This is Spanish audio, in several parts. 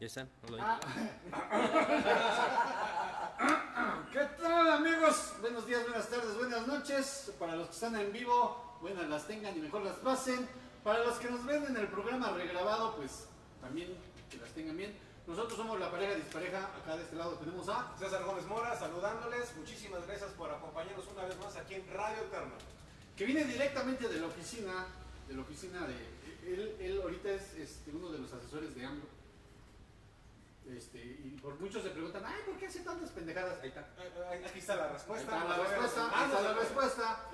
empiezan. ¿Qué tal, amigos? Buenos días, buenas tardes, buenas noches. Para los que están en vivo, buenas las tengan y mejor las pasen. Para los que nos ven en el programa regrabado, pues también que las tengan bien. Nosotros somos la pareja dispareja. Acá de este lado tenemos a César Gómez Mora, saludándoles. Muchísimas gracias por acompañarnos una vez más aquí en Radio Eterno. que viene directamente de la oficina de él ahorita es uno de los asesores de AMLO. Y por muchos se preguntan, ay, ¿por qué hace tantas pendejadas? Ahí está. Aquí está la respuesta. Ahí está la respuesta.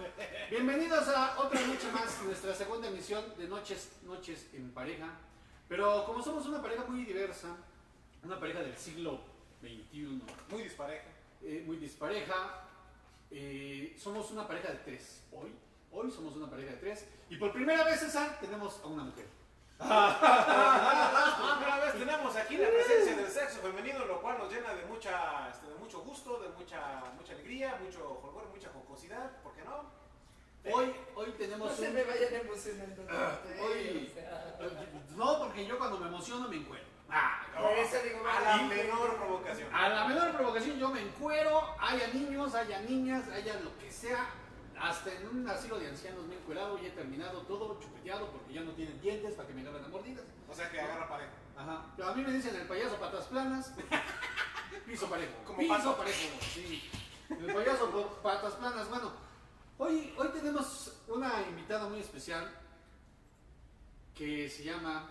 Bienvenidos a otra noche más, nuestra segunda emisión de Noches en Pareja. Pero como somos una pareja muy diversa, una pareja del siglo XXI, Muy dispareja. muy dispareja, somos una pareja de tres. Hoy somos una pareja de tres. Y por primera vez, César, tenemos a una mujer. Por primera vez tenemos aquí la presencia del sexo femenino, lo cual nos llena de mucho gusto, de mucha alegría, mucho jolgorio, mucha jocosidad, ¿por qué no? Hoy tenemos No se me vayan emocionando. No, porque yo cuando me emociono me encuero. Por eso digo, A la menor provocación. A la menor provocación yo me encuero, haya niños, haya niñas, haya lo que sea. Hasta en un asilo de ancianos me he encuerado y he terminado todo chupeteado porque ya no tienen dientes para que me agarren a mordidas. O sea que agarra pareja. Ajá. Pero a mí me dicen el payaso patas planas, piso parejo. Como Piso pato. parejo, sí. El payaso patas planas. Bueno, hoy tenemos una invitada muy especial que se llama...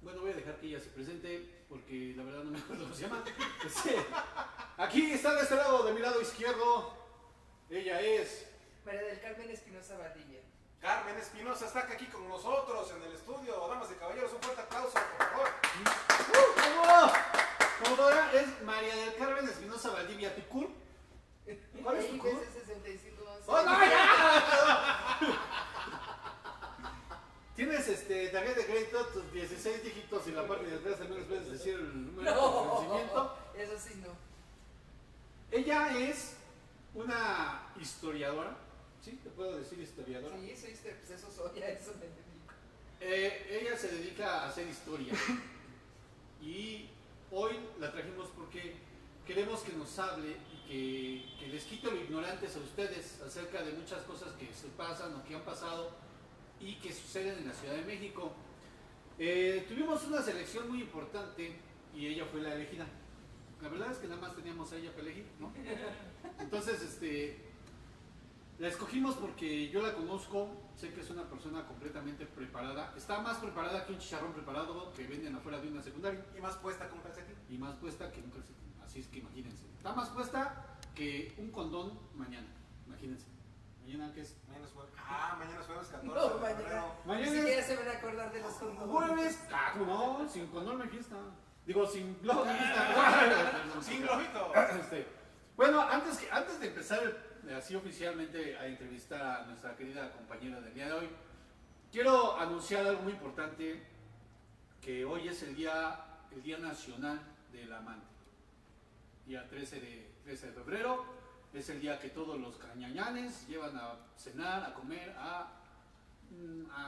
Bueno, voy a dejar que ella se presente porque la verdad no me acuerdo cómo se llama. Aquí está de este lado, de mi lado izquierdo. Ella es... María del Carmen Espinosa Valdivia. Carmen Espinosa está aquí con nosotros en el estudio. Damas y caballeros, un fuerte aplauso, por favor. ¡Bravo! Como podrán, es María del Carmen Espinosa Valdivia Ticur. ¿Cuál es tu CUR? 65. ¡Oh, no, ya! Tienes tarjeta de crédito, tus 16 dígitos y la parte de atrás también les puedes decir el número de vencimiento. Eso sí, no. Ella es una historiadora. ¿Sí? ¿Te puedo decir historiadora? Sí, soy pues eso soy, a eso me dedico. Ella se dedica a hacer historia. Y hoy la trajimos porque queremos que nos hable y que les quite lo ignorantes a ustedes acerca de muchas cosas que se pasan o que han pasado y que suceden en la Ciudad de México. Tuvimos una selección muy importante y ella fue la elegida. La verdad es que nada más teníamos a ella para elegir, ¿no? Entonces, la escogimos porque yo la conozco, sé que es una persona completamente preparada. Está más preparada que un chicharrón preparado que venden afuera de una secundaria. Y más puesta con calcetín. Y más puesta que un calcetín. Así es que imagínense. Está más puesta que un condón mañana. Imagínense. Mañana, ¿qué es? Mañana es jueves. Mañana es jueves 14 No, de mañana. febrero. Ni Mañana siquiera es se van a acordar de los condones. jueves. ¿Cómo no? Sin condón no hay fiesta. Digo, sin globo no hay fiesta. Sin globito. Bueno, antes de empezar así oficialmente a entrevistar a nuestra querida compañera del día de hoy, quiero anunciar algo muy importante, que hoy es el Día Nacional del Amante. Día 13 de febrero, es el día que todos los cañañanes llevan a cenar, a comer, a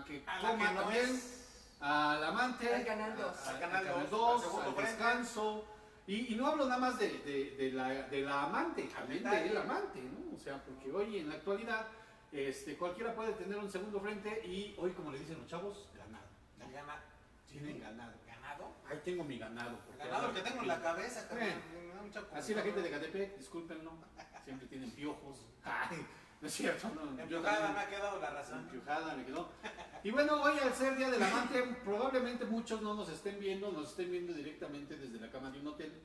que A la coman que no también, es. al amante, Al canal 2. al Canal canal 2, 2, al segundo al frente. descanso. Y no hablo nada más de la amante, también del amante, ¿no? O sea, porque hoy en la actualidad cualquiera puede tener un segundo frente y hoy, como le dicen los chavos, ganado. Tienen ganado. ¿Ganado? Ahí tengo mi ganado. porque Ganado el que tengo en la cabeza, Bueno, me da mucha así la gente de Catepec, discúlpenlo, siempre tienen piojos. Ay, no es cierto, no. yo Embrujada también- me ha quedado la razón. Embrujada me quedó. Y bueno, hoy al ser Día del Amante, probablemente muchos no nos estén viendo directamente desde la cama de un hotel.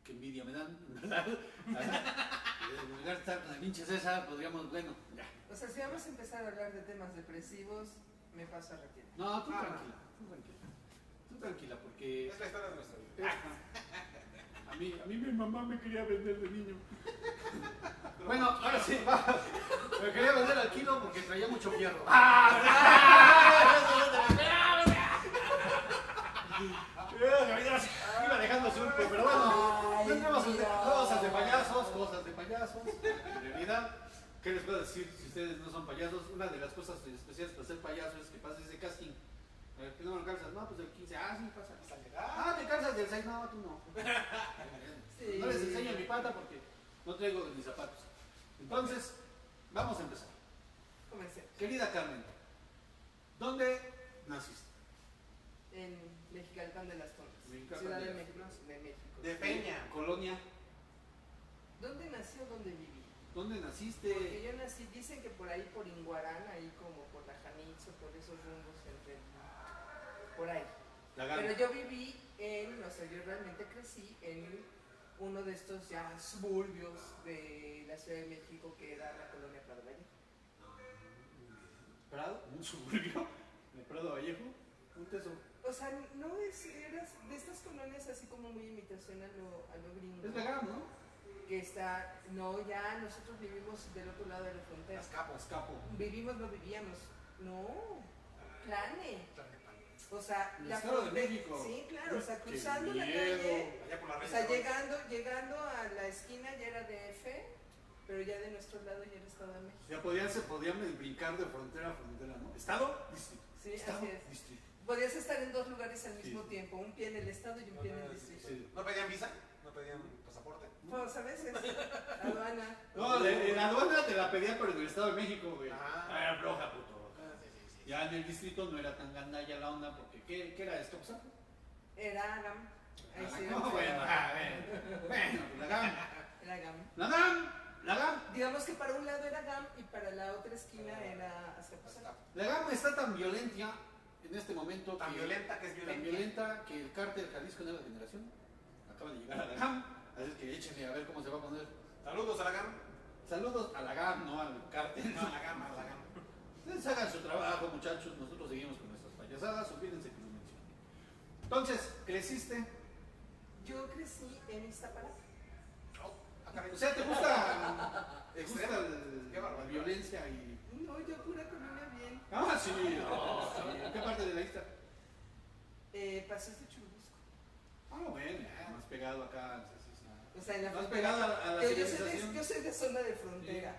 Qué envidia me dan, ¿verdad? En lugar de estar con el pinche César, podríamos, bueno, ya. O sea, si vamos a empezar a hablar de temas depresivos, me paso a retirar. No, tú Ah, tranquila, tú tranquila, porque Es la historia de nuestra vida. a mí mi mamá me quería vender de niño. Bueno, ahora sí, va. Me quería vender al kilo porque traía mucho fierro. Iba dejando surco, pero bueno, tenemos cosas de payasos, en realidad. ¿Qué les puedo decir si ustedes no son payasos? Una de las cosas especiales para ser payaso es que pases ese casting. A ver, ¿qué número calzas? No, pues el 15. Ah, sí, pasa. ahí, no, tú no. Sí. No les enseño mi pata porque no traigo mis zapatos. Entonces, vamos a empezar. Comencemos. Querida Carmen, ¿dónde naciste? En Mexicalpan de las Tunas. Mexicalpan Ciudad de de las México. De México. De Peña. Colonia. ¿Dónde nació? ¿Dónde viví? ¿Dónde Porque naciste? yo nací, dicen que por ahí, por Inguarán, ahí como por la Janitzo, por esos rumbos, por ahí. La Gama. Pero yo viví o sea, yo realmente crecí en uno de estos ya suburbios de la Ciudad de México que era la colonia Prado Vallejo. Prado, un suburbio de Prado Vallejo, un tesoro. O sea, no es, eras de estas colonias así como muy imitación a lo gringo. Es la Gama, ¿no? Que está, no, ya nosotros vivimos del otro lado de la frontera. Las Capo. Vivimos, no vivíamos. No, Plane. O sea, El la Estado de frontera. México. Sí, claro, o sea, Qué cruzando la miedo. calle. Allá por la O Reina sea, Isabel. llegando a la esquina ya era DF, pero ya de nuestro lado ya era Estado de México. Ya se podían brincar de frontera a frontera, ¿no? ¿Estado? Distrito. Sí, Estado, así es. distrito. Podías estar en dos lugares al Sí, mismo sí. tiempo, un pie en el Estado y un pie en el distrito. Sí. ¿No pedían visa? ¿No pedían pasaporte? Pues a veces, aduana. No, la aduana te la pedía, pero en el Estado de México, güey. Ah. Floja, puto. Sí. Ya en el distrito no era tan gandalla la onda, porque ¿qué era esto? ¿Sapo? Era Agam. Ahí sí, No, bueno, bueno, pues la GAM. era Agam. La GAM. Digamos que para un lado era GAM y para la otra esquina era Azcapotzalco. La GAM está tan violenta en este momento. Tan violenta que es Tan violenta. violenta que el cártel Jalisco Nueva Generación acaba de llegar a la GAM. Así que échenle a ver cómo se va a poner. Saludos a la GAM. Saludos a la GAM, no al cártel. No, a la GAM, a la GAM. Ustedes hagan su trabajo, muchachos. Nosotros seguimos con nuestras payasadas. Olvídense que lo mencioné. Entonces, creciste. Yo crecí en Iztapalapa. O sea, ¿te gusta Qué la barbaridad. violencia y... No, yo pura colonia bien. Ah, sí, no, sí. ¿En qué parte de la isla? Paseos de Churubusco. Ah, bueno, ya, más pegado acá. Sí, sí. O sea, en la Más frontera. pegado a la Yo civilización. soy de zona de frontera.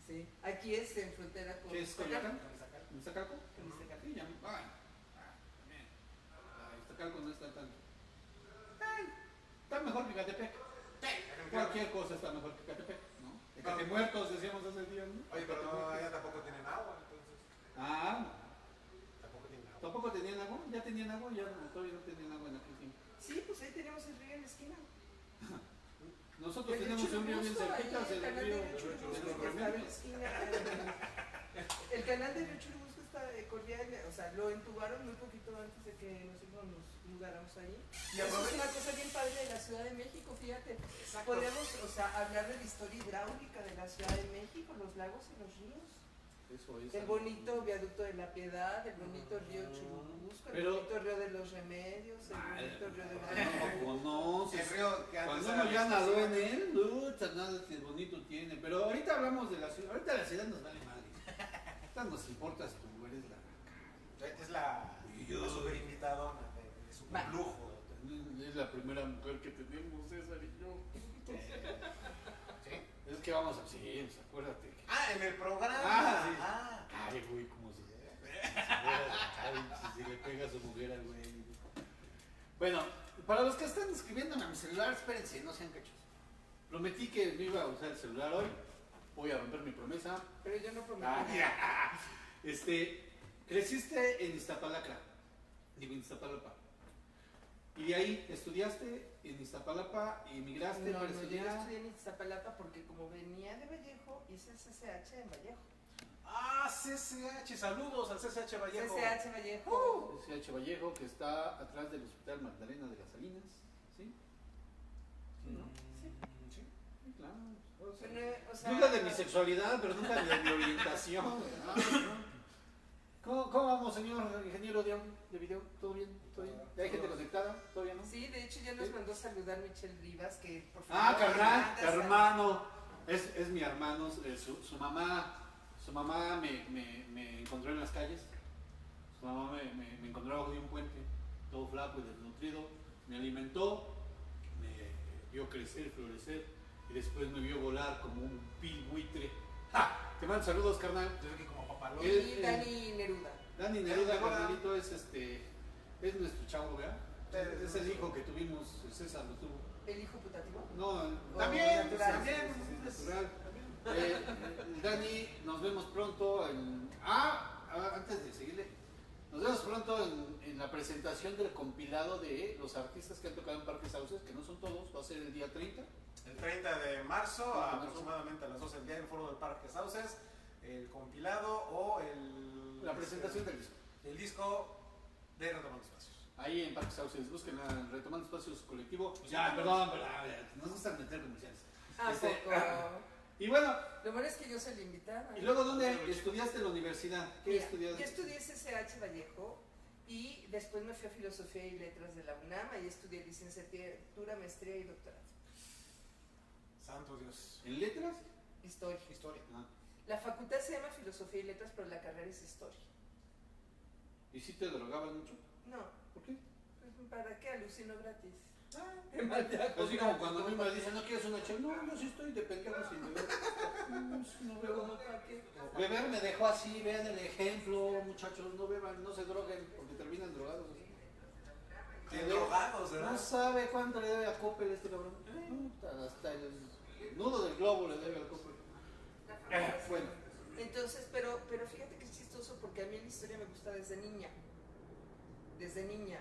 Sí. Aquí es en frontera con ¿Qué es Coyoacán? Con ¿Iztacalco? Con Iztacalco. Sí, ya. También. Iztacalco no está tan... Está mejor que Catepec. Cualquier cosa está mejor que Catepec, ¿no? De muertos, decíamos hace días, ¿no? Oye, pero no, allá tampoco tienen agua, entonces. Ah, no. Tampoco tienen agua. ¿Tampoco tenían agua? ¿Ya tenían agua? Ya no, todavía no tenían agua en aquel tiempo. Sí, pues ahí tenemos el río en la esquina. Nosotros El tenemos un río bien Churubusco, cerquita, ahí, el canal río de de Churubusco los que está en la remedios. esquina. El canal de Río Churubusco está cordial, o sea, lo entubaron muy poquito antes de que nosotros nos mudáramos ahí. Y Eso es aprove- una cosa bien padre de la Ciudad de México, fíjate. Exacto. Podemos, o sea, hablar de la historia hidráulica de la Ciudad de México, los lagos y los ríos. Eso es. El bonito viaducto de la Piedad, el bonito río Churubusco, el Pero- bonito río de los Remedios, el bonito río de No conoces. El río que antes Cuando era uno ya de nadó en estación. él, puta, nada que bonito tiene. Pero ahorita hablamos de la ciudad. Ahorita la ciudad nos vale madre. Ahorita nos importas tú, eres la. Es la super invitadona de su Va. lujo. Es la primera mujer que tenemos, César y yo. ¿Sí? Es que vamos a. Sí, pues, acuérdate. que- Ah, en el programa. Ah, sí. Ah. Ay, güey, como si. Si le pega a su mujer al güey. Bueno, para los que están escribiéndome a mi celular, espérense, no sean cachos. Prometí que no iba a usar el celular hoy. Voy a romper mi promesa. Pero yo no prometí. Ah, creciste en Iztapalacra, digo en Iztapalapa. Y de ahí estudiaste en Iztapalapa y emigraste No, para no, yo estudiar. estudié en Iztapalapa porque como venía de Vallejo, hice el CCH en Vallejo. Ah, CCH. Saludos al CCH Vallejo. CCH Vallejo. SH Vallejo, que está atrás del Hospital Magdalena de las Salinas. ¿Sí? Sí, ¿no? Sí. Sí. Sí, claro. O sea, Pero, o sea, duda de mi sexualidad, pero nunca de mi orientación. ¿No? ¿Cómo vamos, señor ingeniero de video? ¿Todo bien? ¿Todo bien? ¿Ya hay gente conectada? ¿Todavía no? Sí, de hecho ya nos Sí. mandó saludar Michelle Rivas, que por favor. Ah, carnal, manda saludos. hermano. Es mi hermano. Su mamá me encontró en las calles. Su mamá me encontró abajo de un puente, todo flaco y desnutrido. Me alimentó, me vio crecer, florecer y después me vio volar como un pil buitre. ¡Ja! Te mando saludos, carnal. Yo creo que como papalote. Eh, Y Dani Neruda. Dani Neruda, Neruda. carnalito, es nuestro chavo, ¿verdad? Es el hijo que tuvimos, César lo tuvo. ¿El hijo putativo? No, También, natural. también. natural. Dani, nos vemos pronto antes de seguirle, nos vemos pronto en la presentación del compilado de los artistas que han tocado en Parque Sauces, que no son todos, va a ser el día 30. El 30 de marzo, aproximadamente a las 12 del día, en el foro del Parque Sauces, el compilado o La presentación del disco. El disco de Retomando Espacios. Ahí en Parque Sauces, busquen a Retomando Espacios Colectivo. Pues Ya, sí, perdón, nos gusta meter comerciales. ¿A poco? Y bueno, Lo bueno es que yo soy la invitada. ¿y luego dónde estudiaste en la universidad? ¿Qué Mira, estudiaste? yo estudié CCH Vallejo y después me fui a Filosofía y Letras de la UNAM. Ahí estudié licenciatura, maestría y doctorado. Santo Dios. ¿En letras? Historia. Historia. Ah. La facultad se llama Filosofía y Letras, pero la carrera es Historia. ¿Y si te drogaban mucho? No, ¿Por qué? pues, ¿para qué? Alucino gratis. Así como cuando a mí me dicen, ¿no quieres una chela? No, yo sí estoy de pendejo sin beber. No bebo. ¿Para qué? Beber me dejó así, vean el ejemplo, muchachos, no beban, no se droguen, porque terminan drogados. Drogados, ¿verdad? No sabe cuánto le debe a Coppel este cabrón. Hasta el nudo del globo le debe al Coppel. Bueno, Entonces, pero fíjate que es chistoso porque a mí la historia me gusta desde niña. Desde niña.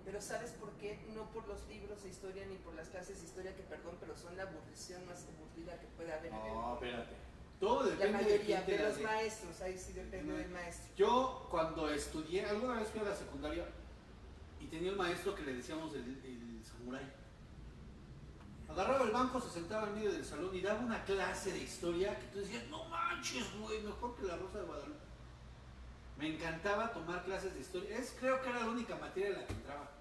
Pero ¿sabes por qué? No por los libros de historia ni por las clases de historia, que perdón, pero son la aburrición más aburrida que puede haber en el mundo. espérate. Todo La depende mayoría de quién te de la los dé. maestros, ahí sí depende del maestro. Yo cuando estudié, alguna vez fui a la secundaria y tenía un maestro que le decíamos el samurái. Agarraba el banco, se sentaba en medio del salón y daba una clase de historia que tú decías, no manches, güey, mejor que la Rosa de Guadalupe. Me encantaba tomar clases de historia. Creo que era la única materia en la que entraba.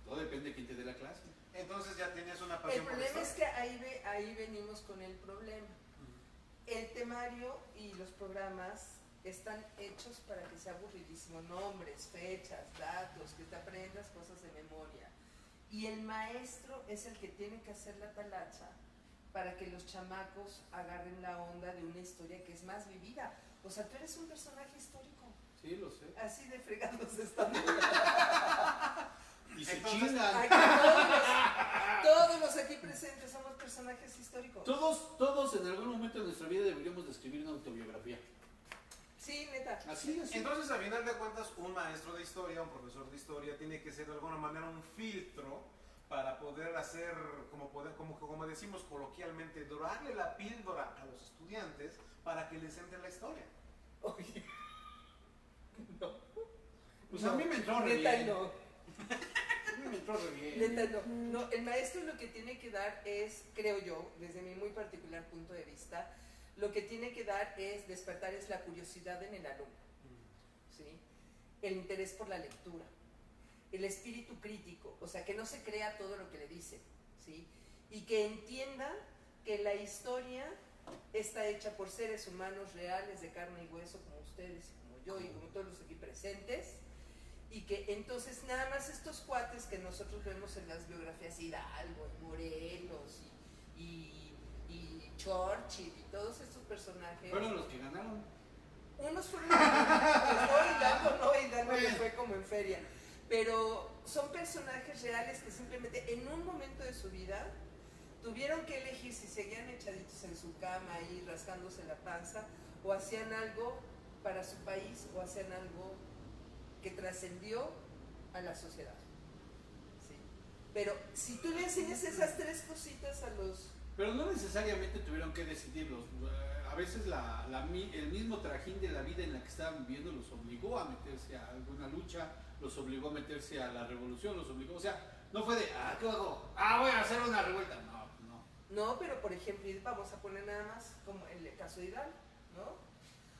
Todo depende de quién te dé la clase. Entonces ya tienes una El pasión por problema esto. es que ahí venimos con el problema. El temario y los programas están hechos para que sea aburridísimo. Nombres, fechas, datos, que te aprendas cosas de memoria. Y el maestro es el que tiene que hacer la talacha para que los chamacos agarren la onda de una historia que es más vivida. O sea, tú eres un personaje histórico. Sí, lo sé. Así de fregados están. Y se Entonces, chingan. Aquí todos los aquí presentes somos personajes históricos. Todos en algún momento de nuestra vida deberíamos de escribir una autobiografía. Sí, neta. Así es. Entonces, a final de cuentas, un maestro de historia, un profesor de historia, tiene que ser de alguna manera un filtro para poder hacer, como decimos coloquialmente, dorarle la píldora a los estudiantes para que les entre la historia. Oye. No. Pues No, a mí me entró re neta bien. no. A mí me entró re bien. Neta no. No, el maestro lo que tiene que dar es, creo yo, desde mi muy particular punto de vista, lo que tiene que dar es despertar es la curiosidad en el alumno, ¿sí? El interés por la lectura, el espíritu crítico, o sea, que no se crea todo lo que le dicen, ¿sí? Y que entienda que la historia está hecha por seres humanos reales de carne y hueso como ustedes y como yo y como todos los aquí presentes, y que entonces nada más estos cuates que nosotros vemos en las biografías, Hidalgo, Morelos y Churchill y todos estos personajes, Fueron los que ganaron. unos fueron Hidalgo le fue como en feria, pero son personajes reales que simplemente en un momento de su vida tuvieron que elegir si seguían echaditos en su cama ahí rascándose la panza o hacían algo para su país o hacían algo que trascendió a la sociedad, ¿sí? Pero si tú le enseñas esas tres cositas a los... Pero no necesariamente tuvieron que decidirlos. A veces el mismo trajín de la vida en la que estaban viviendo los obligó a meterse a alguna lucha, los obligó a meterse a la revolución, los obligó, o sea, no fue de, ¿qué hago? Voy a hacer una revuelta. No. No, pero por ejemplo, vamos a poner nada más como el caso de Hidalgo, ¿no?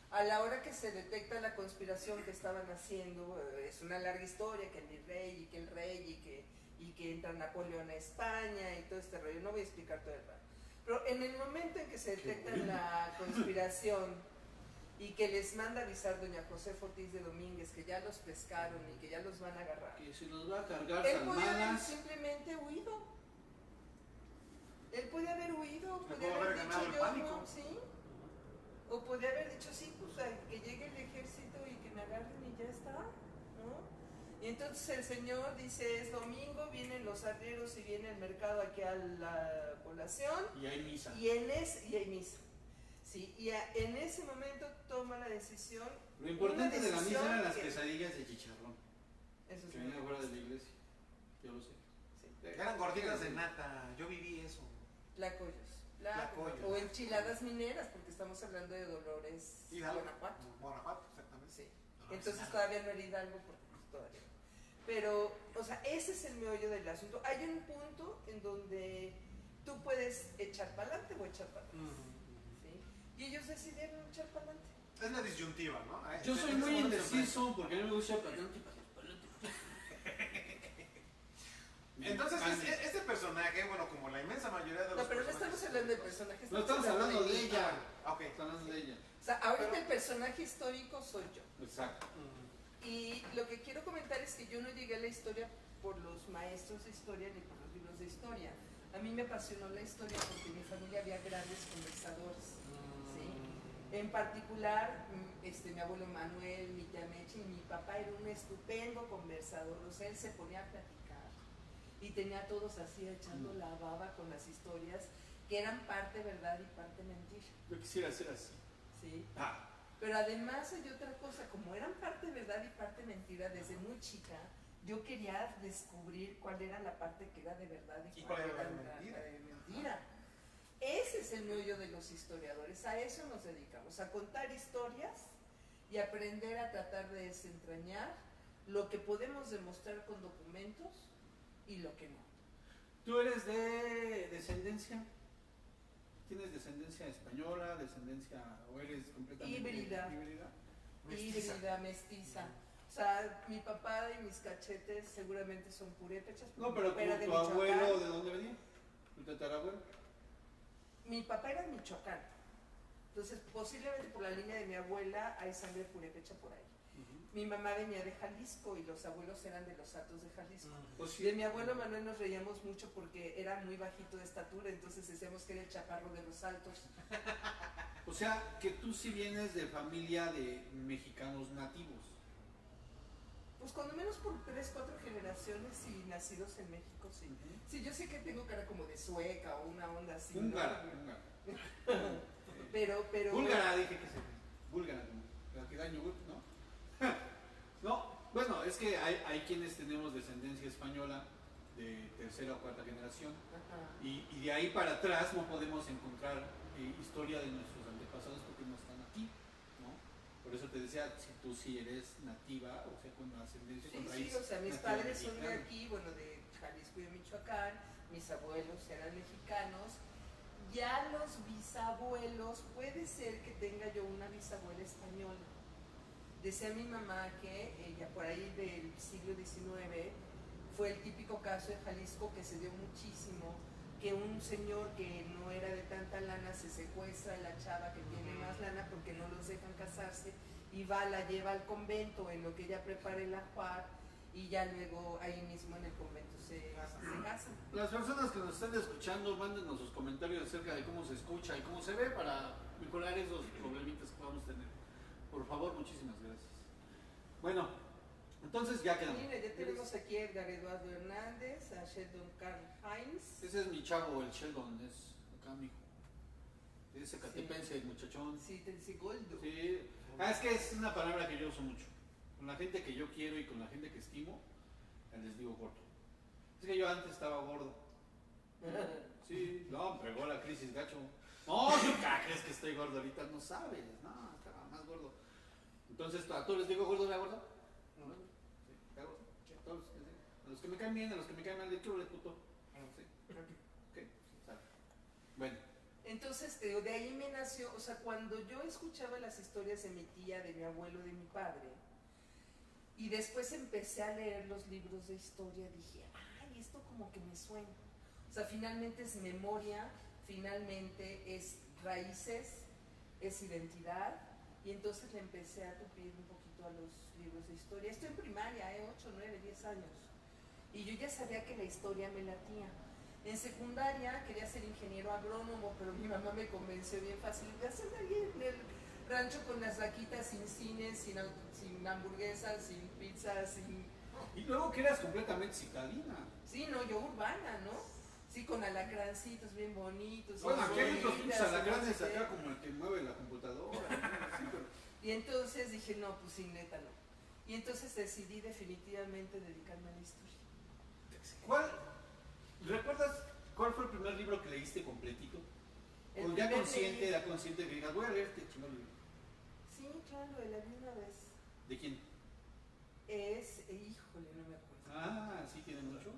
A la hora que se detecta la conspiración que estaban haciendo, es una larga historia, que el virrey y que el rey y que entra Napoleón a España y todo este rollo, no voy a explicar todo el rato. Pero en el momento en que se detecta la conspiración y que les manda avisar doña Josefa Ortiz de Domínguez que ya los pescaron y que ya los van a agarrar, Que se los va a cargar él podía haber Salmanas. simplemente huido. Él podía haber huido, Le podía pudo haber haber ganado dicho el yo pánico. no, ¿sí? O podía haber dicho sí, pues que llegue el ejército y que me agarren y ya está, ¿no? Y entonces el señor dice, es domingo, vienen los arrieros y viene el mercado aquí a la población. Y hay misa. Y hay misa. Sí, en ese momento toma la decisión. Lo importante de la misa eran las que- quesadillas de chicharrón. Eso sí. Que venían afuera de la iglesia. Yo lo sé. Sí. Eran gorditas de nata, yo viví eso. Tlacoyos. Tlacoyos. O enchiladas mineras, porque estamos hablando de Dolores, Hidalgo. Guanajuato. Guanajuato, exactamente. Sí. Dolores Entonces Hidalgo. todavía no era Hidalgo, porque pues, todavía no. Pero, o sea, ese es el meollo del asunto. Hay un punto en donde tú puedes echar para adelante o echar para atrás. ¿Sí? Y ellos decidieron echar para adelante. Es la disyuntiva, ¿no? Yo soy En ese muy momento indeciso porque a mí me gusta adelante. Entonces, este personaje, bueno, como la inmensa mayoría de los No, pero no personajes... estamos hablando del personaje. No estamos hablando de ella. Ah, ok. Estamos hablando de ella. O sea, ahorita Pero- el personaje histórico soy yo. Exacto. Y lo que quiero comentar es que yo no llegué a la historia por los maestros de historia ni por los libros de historia. A mí me apasionó la historia porque en mi familia había grandes conversadores. ¿Sí? En particular, mi abuelo Manuel, mi tía Meche y mi papá era un estupendo conversador. O sea, él se ponía a platicar y tenía a todos así echando la baba con las historias que eran parte verdad y parte mentira. Yo quisiera ser así. ¿Sí? Ah, Pero además hay otra cosa, como eran parte verdad y parte mentira desde muy chica, yo quería descubrir cuál era la parte que era de verdad y cuál era la mentira. de mentira. Ese es el meollo de los historiadores, a eso nos dedicamos, a contar historias y aprender a tratar de desentrañar lo que podemos demostrar con documentos y lo que no. ¿tú eres de descendencia? ¿Tienes descendencia española, descendencia o eres completamente Híbrida. Mestiza. Híbrida, mestiza. O sea, mi papá y mis cachetes seguramente son purépechas. No, pero mi papá era de tu Michoacán. abuelo, ¿de dónde venía? ¿Tu tatarabuelo? Mi papá era de Michoacán. Entonces, posiblemente por la línea de mi abuela hay sangre purépecha por ahí. Mi mamá venía de Jalisco y los abuelos eran de los Altos de Jalisco. Pues sí. De mi abuelo Manuel nos reíamos mucho porque era muy bajito de estatura, entonces decíamos que era el chaparro de los altos. O sea, que tú sí vienes de familia de mexicanos nativos. Pues cuando menos por 3, 4 generaciones y nacidos en México, sí. Sí, yo sé que tengo cara como de sueca o una onda así. ¿no? Húngara. Pero... Búlgara, dije que se. Búlgara, como la que da yogur, ¿no? No, bueno, es que hay quienes tenemos descendencia española de tercera o cuarta generación Ajá. y de ahí para atrás no podemos encontrar historia de nuestros antepasados porque no están aquí, ¿no? Por eso te decía, si tú sí eres nativa, o sea, con ascendencia, con Sí, raíz. sí, o sea, mis nativa padres son de mexicana. aquí, bueno, de Jalisco y de Michoacán, mis abuelos eran mexicanos, ya los bisabuelos, puede ser que tenga yo una bisabuela española. Decía mi mamá que ella por ahí del siglo XIX fue el típico caso de Jalisco que se dio muchísimo, que un señor que no era de tanta lana se secuestra a la chava que tiene más lana porque no los dejan casarse y va, la lleva al convento en lo que ella prepara el ajuar y ya luego ahí mismo en el convento se casan. Las personas que nos están escuchando, mándenos sus comentarios acerca de cómo se escucha y cómo se ve para mejorar esos problemitas que podamos tener. Por favor, muchísimas gracias. Bueno, entonces ya quedamos. Mira, ya tenemos aquí a Edgar Eduardo Hernández, a Sheldon Carl Hines. Ese es mi chavo, el Sheldon, es acá mi hijo. Es zacatepense, el muchachón. Sí, Goldo. Sí. Es que es una palabra que yo uso mucho. Con la gente que yo quiero y con la gente que estimo, les digo gordo. Es que yo antes estaba gordo. Sí, no, me pegó la crisis gacho. No, ¿qué crees que estoy gordo ahorita? No sabes, no, estaba más gordo. Entonces, ¿a todos les digo gordo, la gordo? No, sí, la gordo. A todos, a los que me caen bien, a los que me caen mal, de chulo, puto. Sí. Ok, sale. Bueno. Entonces, de ahí me nació, o sea, cuando yo escuchaba las historias de mi tía, de mi abuelo, de mi padre, y después empecé a leer los libros de historia, dije, ay, esto como que me suena. O sea, finalmente es memoria, finalmente es raíces, es identidad, y entonces le empecé a tupir un poquito a los libros de historia. Estoy en primaria, 8, 9, 10 años, y yo ya sabía que la historia me latía. En secundaria quería ser ingeniero agrónomo, pero mi mamá me convenció bien fácil de hacer ahí en el rancho con las vaquitas, sin cine, sin hamburguesas, sin pizza, sin Y luego que eras completamente citadina. Sí, no, yo urbana, ¿no? Sí, con alacrancitos bien bonitos. Bueno, aquí hay otros pinches bolitas, alacranes no sé qué. acá como el que mueve la computadora. Sí, pero- Y entonces dije, no, pues sí, neta no. Y entonces decidí definitivamente dedicarme a la historia. ¿Recuerdas cuál fue el primer libro que leíste completito? El O ya primer consciente, leí- era consciente que digas, voy a leer este chingón libro. Sí, claro, la vi una vez. ¿De quién? Híjole, no me acuerdo. Ah, sí, tiene mucho.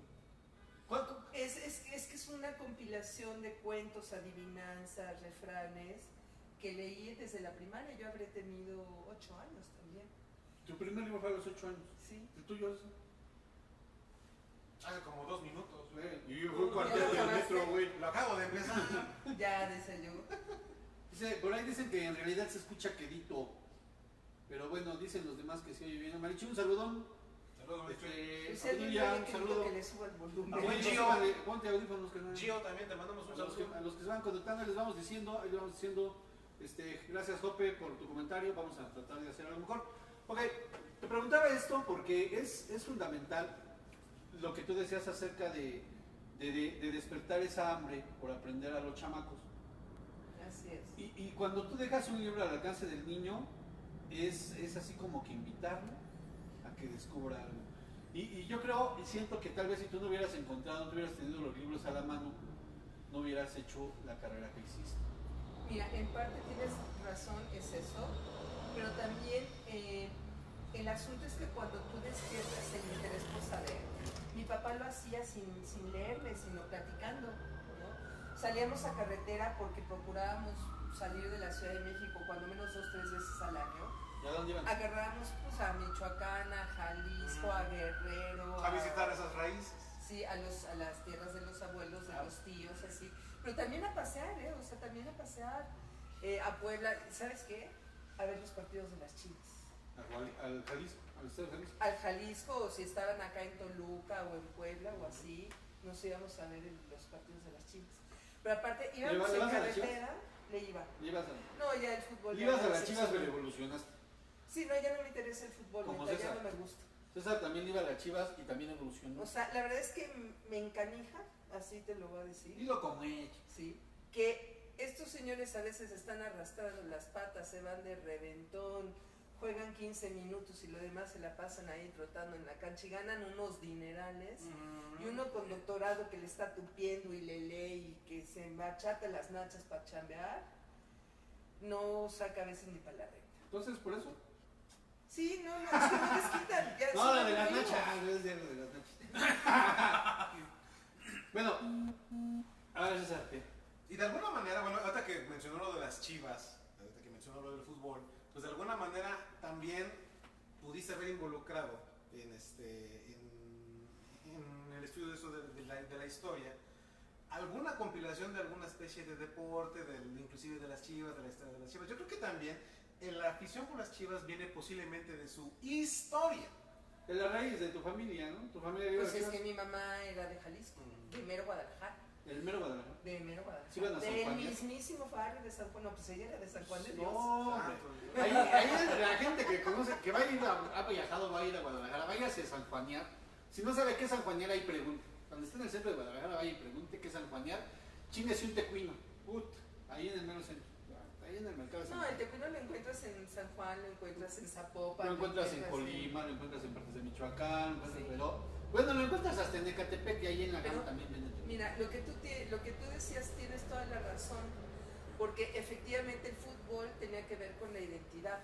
Es que es una compilación de cuentos, adivinanzas, refranes que leí desde la primaria. Yo habré tenido 8 años también. Tu primer libro fue a los 8 años. Sí. ¿El tuyo es? Hace como 2 minutos. Y yo fue un cuartel del acabaste? metro, güey. Lo acabo de empezar. Ya decía yo. Dice, por ahí dicen que en realidad se escucha quedito. Pero bueno, dicen los demás que se oye bien. Marichu, un saludón. Saludos, Pues A él Lilia, no un que saludo. que le suba el volumen. A buen Gio, Gio. ponte audífonos que no. Gio, también te mandamos un saludo. A los que se van conectando, les vamos diciendo, gracias Jope por tu comentario, vamos a tratar de hacer algo mejor. Ok, te preguntaba esto porque es fundamental lo que tú decías acerca de despertar esa hambre por aprender a los chamacos. Así es. Y cuando tú dejas un libro al alcance del niño, es así como que invitarlo a que descubra algo. Y yo creo y siento que tal vez si tú no hubieras encontrado, no hubieras tenido los libros a la mano, no hubieras hecho la carrera que hiciste. Mira, en parte tienes razón, es eso, pero también el asunto es que cuando tú despiertas el interés por saber, mi papá lo hacía sin leerme, sino platicando, ¿no? Salíamos a carretera porque procurábamos salir de la Ciudad de México cuando menos 2 o 3 veces al año. ¿Y a dónde iban? Agarramos pues, a Michoacán, a Jalisco, a Guerrero. A visitar esas raíces. Sí, a las tierras de los abuelos, de los tíos, así. Pero también a pasear, o sea, también a pasear a Puebla. ¿Sabes qué? A ver los partidos de las Chivas. Al Jalisco, al estado de Jalisco. Al Jalisco, o si estaban acá en Toluca o en Puebla o así, nos íbamos a ver los partidos de las Chivas. Pero aparte, íbamos ¿Le en vas a las carretera, le iba. ¿Le ibas No, ya el fútbol. a, ya ibas no a me las Chivas, pero decepcionó. evolucionaste? Sí, no, ya no me interesa el fútbol, Como neta, ya César. no me gusta. César también iba a las Chivas y también evolucionó. O sea, la verdad es que me encanija, así te lo voy a decir. Dilo como hecho. Sí, que estos señores a veces están arrastrando las patas, se van de reventón, juegan 15 minutos y lo demás se la pasan ahí trotando en la cancha y ganan unos dinerales. Y uno con doctorado que le está tupiendo y le lee y que se machata las nachas para chambear, no saca a veces ni para la recta. Entonces, por eso. Sí, no, es que no les quitan. Ya, No, sí, la de las lo digo. nachas. Es de las nachas. Bueno, a ver, César, ¿qué? Y de alguna manera, bueno, ahorita que mencionó lo de las Chivas, ahorita que mencionó lo del fútbol, pues de alguna manera también pudiste haber involucrado en el estudio de eso de la historia, alguna compilación de alguna especie de deporte, inclusive de las Chivas, de la historia de las Chivas. Yo creo que también la afición por las Chivas viene posiblemente de su historia. De la raíz de tu familia, ¿no? Tu familia vive Pues en es las que Chivas. mi mamá era de Jalisco, de mero Guadalajara. El mero Guadalajara. De mero Guadalajara. ¿Sí iban a San Del Juan ya? mismísimo barrio de San Juan. No, pues ella era de San Juan de Dios. No, hombre. Santo Dios. Ahí la gente que conoce, que va a ir ha viajado, va a ir a Guadalajara, váyase a San Juanear. Si no sabe qué es San Juanear, ahí pregunte. Cuando esté en el centro de Guadalajara, vaya y pregunte qué es San Juanear. Chíngase un tecuino. Ahí en el mero centro. Ahí en el mercado de San No, el Juan. tecuino lo encuentras en San Juan, lo encuentras en Zapopan. Lo encuentras en Colima, lo encuentras en partes de Michoacán, lo encuentras en Perú. Bueno, lo encuentras hasta en Ecatepec y ahí en la Pero, gama también venden tecuino. Mira, lo que tú decías tienes toda la razón, porque efectivamente el fútbol tenía que ver con la identidad,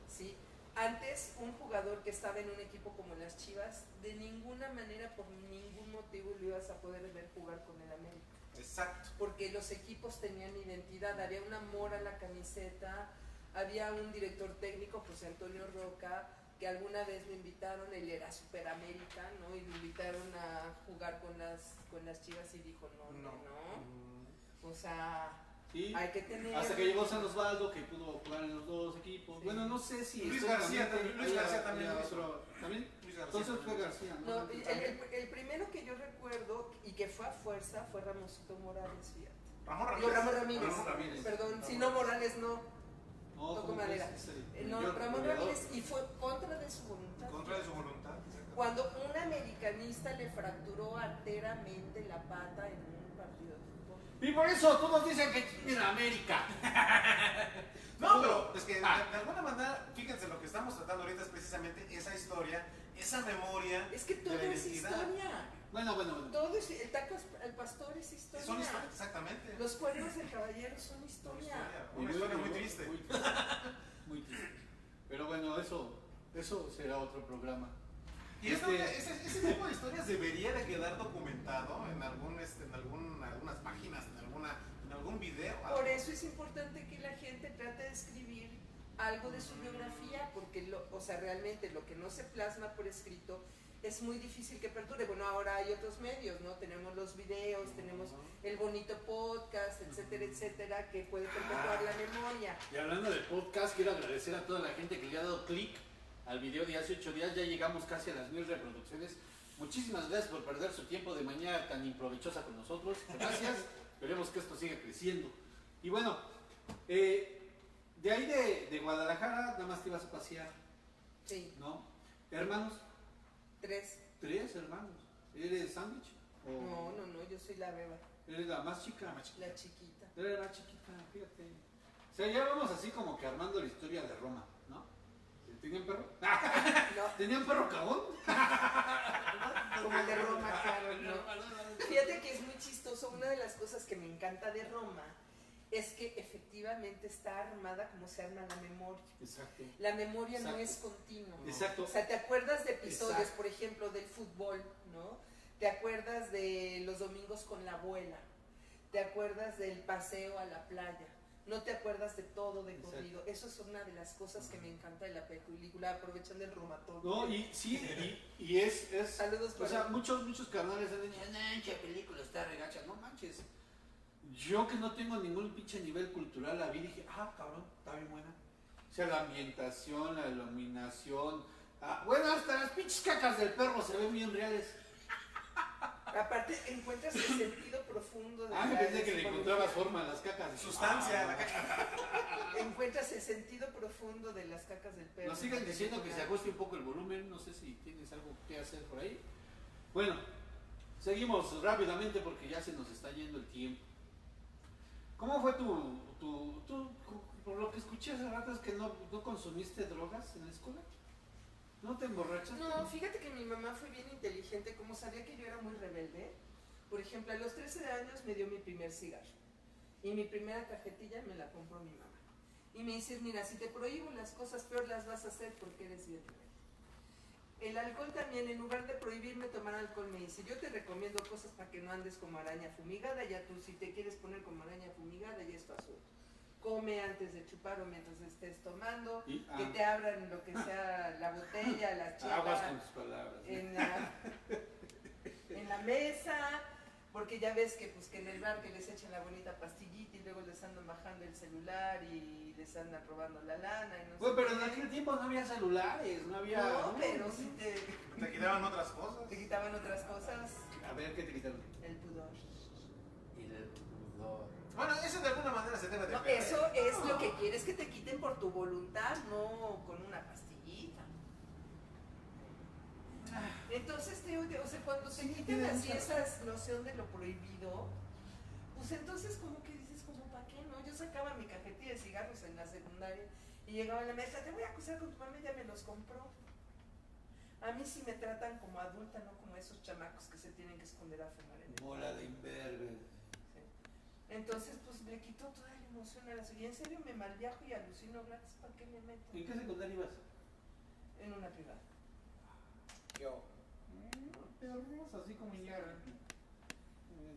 ¿sí? Antes, un jugador que estaba en un equipo como las Chivas, de ninguna manera, por ningún motivo, lo ibas a poder ver jugar con el América. Exacto. Porque los equipos tenían identidad, había un amor a la camiseta, había un director técnico, José Antonio Roca, que alguna vez lo invitaron, él era Superamérica, ¿no? Y lo invitaron a jugar con las Chivas y dijo, no. O sea, Sí. hay que tener... Hasta que llegó San Osvaldo, que pudo jugar en los dos equipos. Sí. Bueno, no sé si... Luis históricamente García también, Luis haya- García también haya lo hizo. otro- ¿También? Luis García Entonces fue también. García, ¿no? No, el primero que yo recuerdo y que fue a fuerza fue Ramosito Morales, fíjate. Ramón Ramírez. Ramón Ramírez. Perdón, si no Morales no. No, Toco madera. No, Ramón Ramírez, y fue contra de su voluntad. Contra de su voluntad. exactamente. Cuando americanista le fracturó arteramente la pata en un partido de fútbol. Y por eso todos dicen que tienen América. No, pero es que de alguna manera, fíjense, lo que estamos tratando ahorita es precisamente esa historia, esa memoria. Es que todo de la es identidad. historia. Bueno. Todo es, el taco al pastor es historia. Son historias, exactamente. Los cuernos del caballero son historia. Una historia muy triste. Muy triste. Pero bueno, eso será otro programa. Y ese tipo de historias debería de quedar documentado en algunas páginas, en algún video. Por eso es importante que la gente trate de escribir algo de su biografía, porque realmente lo que no se plasma por escrito es muy difícil que perdure. Bueno, ahora hay otros medios, ¿no? Tenemos los videos, tenemos el bonito podcast, etcétera, etcétera, que puede perpetuar la memoria. Y hablando de podcast, quiero agradecer a toda la gente que le ha dado clic al video de hace 8 días. Ya llegamos casi a las 1000 reproducciones. Muchísimas gracias por perder su tiempo de mañana tan improvechosa con nosotros. Gracias. Esperemos que esto siga creciendo. Y bueno, de ahí de Guadalajara, nada más te ibas a pasear, Sí, ¿no? ¿Hermanos? 3. 3 hermanos. ¿Eres sándwich? No, yo soy la beba, ¿Eres la más chica? la chiquita. Eres la chiquita, fíjate. O sea, ya vamos así como que armando la historia de Roma, ¿no? ¿Tenían perro? No, ¿Tenían perro cagón? como el de Roma, claro, no. Fíjate que es muy chistoso. Una de las cosas que me encanta de Roma es que efectivamente está armada como se arma la memoria. Exacto. La memoria no Exacto. es continua. Exacto. O sea, te acuerdas de episodios, Exacto. por ejemplo, del fútbol, ¿no? Te acuerdas de los domingos con la abuela. Te acuerdas del paseo a la playa. No te acuerdas de todo de Exacto. corrido. Eso es una de las cosas que me encanta de la película, aprovechando el romatorio. No, y sí, y es Saludos o para sea, muchos canales han dicho, no, che, película está regacha, no manches. Yo que no tengo ningún pinche nivel cultural, la vi y dije, cabrón, está bien buena. O sea, la ambientación, la iluminación, bueno, hasta las pinches cacas del perro se ven bien reales. Aparte, encuentras el sentido profundo de Me pensé que le encontrabas forma a las cacas. Sustancia, la caca. Encuentras el sentido profundo de las cacas del perro. Nos siguen diciendo que se ajuste un poco el volumen, no sé si tienes algo que hacer por ahí. Bueno, seguimos rápidamente porque ya se nos está yendo el tiempo. ¿Cómo fue tú, por lo que escuché hace rato, es que no consumiste drogas en la escuela? ¿No te emborrachaste? No, fíjate que mi mamá fue bien inteligente, como sabía que yo era muy rebelde. Por ejemplo, a los 13 años me dio mi primer cigarro. Y mi primera cajetilla me la compró mi mamá. Y me dice, mira, si te prohíbo las cosas, peor las vas a hacer porque eres bien rebelde. El alcohol también, en lugar de prohibirme tomar alcohol, me dice, yo te recomiendo cosas para que no andes como araña fumigada, ya tú si te quieres poner como araña fumigada, ya es tu asunto. Come antes de chupar o mientras estés tomando, que te abran lo que sea la botella, la Aguas chela con tus palabras. en la mesa, porque ya ves que pues que en el bar que les echan la bonita pastillita y luego les andan bajando el celular y les andan robando la lana y no Bueno, sé pero en qué. aquel tiempo no había celulares, no había... No, pero si Te quitaban otras cosas. te quitaban otras cosas, A ver, ¿qué te quitaron? el pudor. Y el pudor. Bueno, eso de alguna manera se debe de No, perder. eso es lo que quieres que te quiten por tu voluntad, no con una pastillita. Entonces, o sea, cuando se quitan así esa noción de lo prohibido, pues entonces como que dices, como para qué, ¿no? Yo sacaba mi cajetilla de cigarros en la secundaria y llegaba la maestra, te voy a acusar con tu mamá, ella me los compró. A mí sí me tratan como adulta, no como esos chamacos que se tienen que esconder a fumar en el Bola de imberbe. Entonces, pues le quitó toda la emoción a la suya. En serio, me malviajo y alucino gratis. ¿Para qué me meto? ¿En qué secundaria ibas? En una privada. Yo. Perros, así como ya.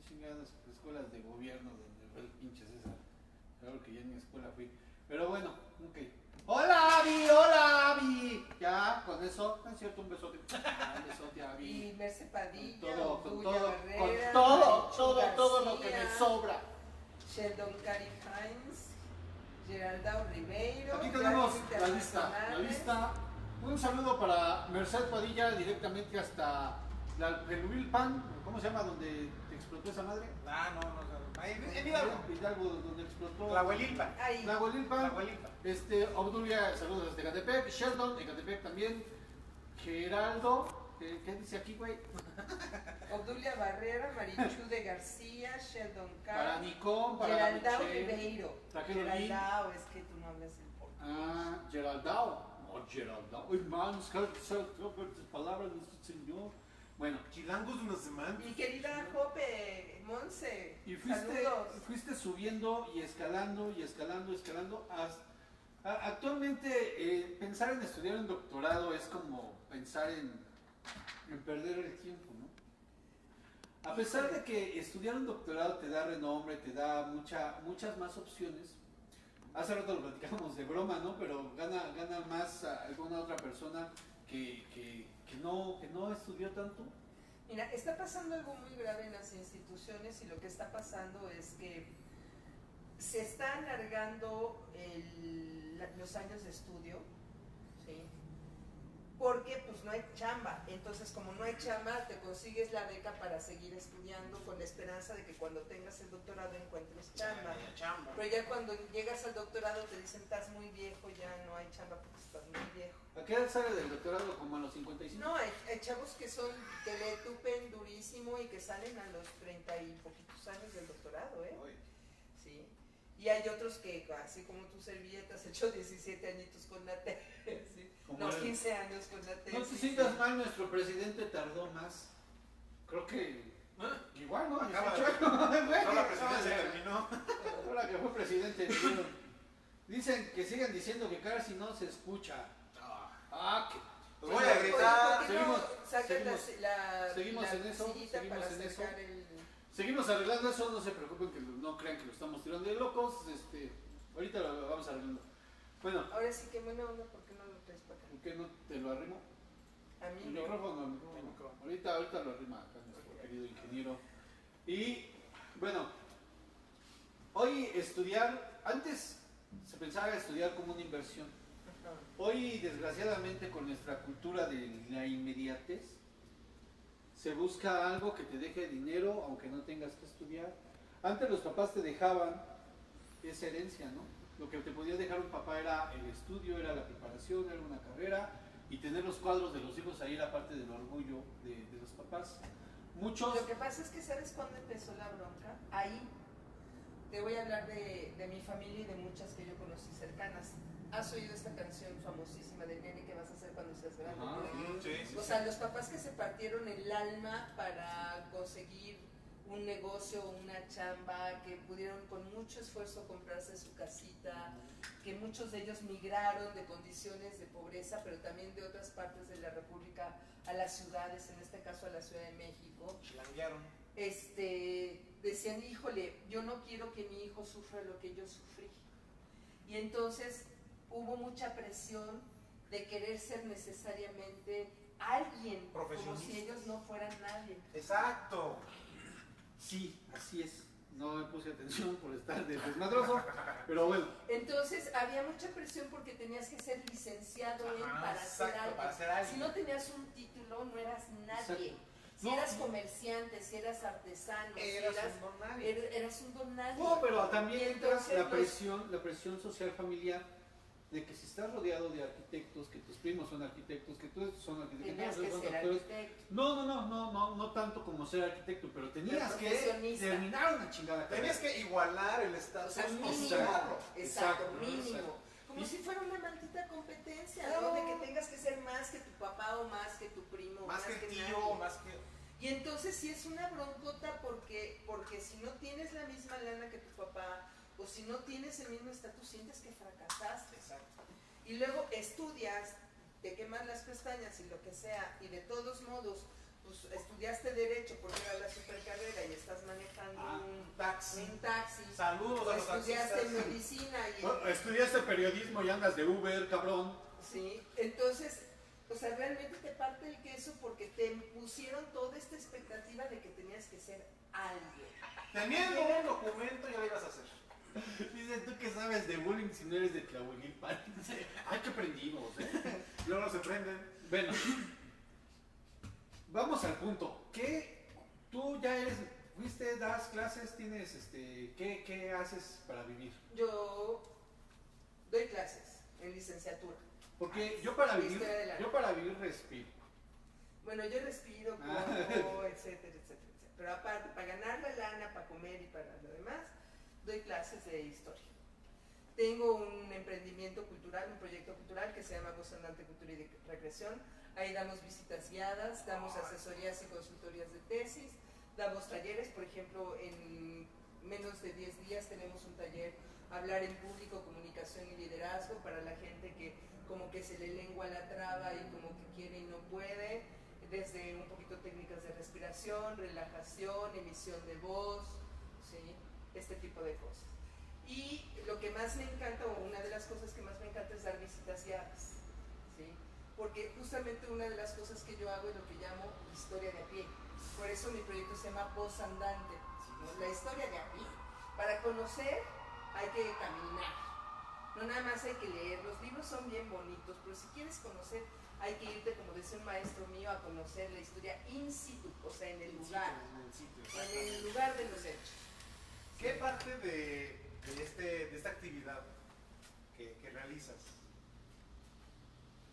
Chingadas escuelas de gobierno donde fue el pinche César. Claro que ya en mi escuela fui. Pero bueno, ok. ¡Hola, Abby! ¡Hola, Abby! Ya, con eso, no es cierto, un besote. Un besote, Abby. Y Merce Padilla, Con Tuya todo, Barrera, todo Marichu lo que me García, sobra. Sheldon Cary Hines, Geraldao Ribeiro. Aquí tenemos Jackie la lista. Internacionales. Un saludo para Merced Padilla directamente hasta Tlalpelhuilpan, ¿cómo se llama? Donde te explotó esa madre. No. Ahí, en Hidalgo. Hidalgo, donde explotó. La abuelilpa. Ahí. Tlahuelilpan. abuelita. Obdulia, saludos desde Ecatepec. Sheldon, Ecatepec también. Geraldo. ¿Qué dice aquí, güey? Obdulia Barrera, Marichu de García, Sheldon Para Carr, Nicón, para Geraldao Michelle. Ribeiro. Trajeron Geraldao, es que tú no hablas el portugués. Ah, Geraldao. No, Geraldao. Hermanos, ¿qué palabras de este señor? Bueno, Chilangos de una semana. Mi querida Jope, Monse, y saludos. fuiste subiendo y escalando y escalando, escalando. Actualmente, pensar en estudiar un doctorado es como pensar en perder el tiempo, ¿no? A pesar de que estudiar un doctorado te da renombre, te da muchas más opciones. Hace rato lo platicamos de broma, ¿no? Pero gana más alguna otra persona que no estudió tanto. Mira, está pasando algo muy grave en las instituciones y lo que está pasando es que se está alargando los años de estudio, ¿sí? Porque pues no hay chamba. Entonces, como no hay chamba, te consigues la beca para seguir estudiando con la esperanza de que cuando tengas el doctorado encuentres chamba. Pero ya cuando llegas al doctorado te dicen, estás muy viejo, ya no hay chamba porque estás muy viejo. ¿A qué edad sale del doctorado? ¿Como a los 55? No, hay chavos que le tupen durísimo y que salen a los 30 y poquitos años del doctorado, ¿eh? Sí. Y hay otros que, así como tu servilleta, has hecho 17 añitos con la tesis, Como los él. 15 años con la tesis. No te sientas mal, nuestro presidente tardó más. Creo que igual, ¿no? Acaba 18 de- Güey, No, la presidencia no, terminó. ahora que fue presidente, dicen que sigan diciendo que casi no se escucha. Que Los voy a gritar. ¿Por qué no Seguimos, sacas seguimos, la seguimos en eso, sillita seguimos para en eso. acercar el... Seguimos arreglando eso, no se preocupen, que no crean que lo estamos tirando de locos. Ahorita lo vamos arreglando. Bueno, Ahora sí que buena onda, ¿por qué no lo traes para acá? ¿por qué no te lo arrimo? A mí El no. micrófono, el micrófono. Ahorita lo arrima acá nuestro querido ingeniero. Y bueno, hoy antes se pensaba estudiar como una inversión. Ajá. Hoy, desgraciadamente, con nuestra cultura de la inmediatez, se busca algo que te deje dinero aunque no tengas que estudiar. Antes los papás te dejaban esa herencia, ¿no? Lo que te podía dejar un papá era el estudio, era la preparación, era una carrera, y tener los cuadros de los hijos ahí era parte del orgullo de los papás. Muchos... Lo que pasa es que, ¿sabes cuándo empezó la bronca? Ahí. Te voy a hablar de mi familia y de muchas que yo conocí cercanas. ¿Has oído esta canción famosísima del nene que vas a hacer cuando seas grande? Ajá. Por ahí? Sí. O sea, los papás que se partieron el alma para conseguir un negocio o una chamba, que pudieron con mucho esfuerzo comprarse su casita, que muchos de ellos migraron de condiciones de pobreza, pero también de otras partes de la República a las ciudades, en este caso a la Ciudad de México. Chilanguearon. Decían, híjole, yo no quiero que mi hijo sufra lo que yo sufrí. Y entonces hubo mucha presión de querer ser necesariamente alguien, como Profesionistas. si ellos no fueran nadie. Exacto. Sí, así es. No me puse atención por estar de desmadroso, pero bueno. Entonces había mucha presión porque tenías que ser licenciado para ser Exacto, alguien. para ser alguien. Si no tenías un título, no eras nadie. Exacto. Si No, eras comerciante, si eras artesano, Eras si eras, un don nadie. eras un don nadie. No, pero también Y entra entonces la presión social familiar de que si estás rodeado de arquitectos, que tus primos son arquitectos, que tú son arquitectos, tenías que que son ser doctores. arquitecto. No tanto como ser arquitecto, pero tenías que profesionista. terminar una chingada Tenías carrera. que igualar el O estatus sea, mínimo. social. Exacto, ¿no? mínimo. Exacto. Como Y- si fuera una maldita competencia, No. ¿no? De que tengas que ser más que tu papá o más que tu primo. Más que el tío, nadie. más que... Y entonces sí es una broncota porque si no tienes la misma lana que tu papá o si no tienes el mismo estatus, sientes que fracasaste. Exacto. Y luego estudias, te queman las pestañas y lo que sea, y de todos modos, pues estudiaste Derecho porque era la supercarrera y estás manejando un taxi. Saludos O a los estudiaste taxistas. medicina y... Bueno, estudiaste periodismo y andas de Uber, cabrón. Sí, entonces, o sea, realmente te parte el queso porque te pusieron toda esta expectativa de que tenías que ser alguien. Teniendo un documento ya lo ibas a hacer. Dice, ¿tú qué sabes de bullying si no eres de Tlahuelilpan? Dice, ay, que aprendimos, Luego se prenden. Bueno, vamos al punto. ¿Qué? Tú ya fuiste, das clases, tienes, ¿qué haces para vivir? Yo doy clases en licenciatura. Porque yo para Historia del arte. vivir respiro. Bueno, yo respiro, como, etcétera, etcétera, etcétera. Pero aparte, para ganar la lana, para comer y para lo demás, doy clases de historia. Tengo un emprendimiento cultural, un proyecto cultural que se llama Voz Andante Cultura y Recreación. Ahí damos visitas guiadas, damos asesorías y consultorías de tesis, damos talleres, por ejemplo, en menos de 10 días tenemos un taller Hablar en Público, Comunicación y Liderazgo para la gente que como que se le lengua la traba y como que quiere y no puede, desde un poquito técnicas de respiración, relajación, emisión de voz, ¿sí? Este tipo de cosas. Y lo que más me encanta, o una de las cosas que más me encanta, es dar visitas guiadas, ¿sí? Porque justamente una de las cosas que yo hago es lo que llamo historia de a pie. Por eso mi proyecto se llama Voz Andante, ¿no? La historia de a pie. Para conocer hay que caminar, no nada más hay que leer. Los libros son bien bonitos, pero si quieres conocer hay que irte, como decía un maestro mío, a conocer la historia in situ, o sea, en el lugar, en el lugar de los hechos. ¿Qué parte de esta actividad que realizas,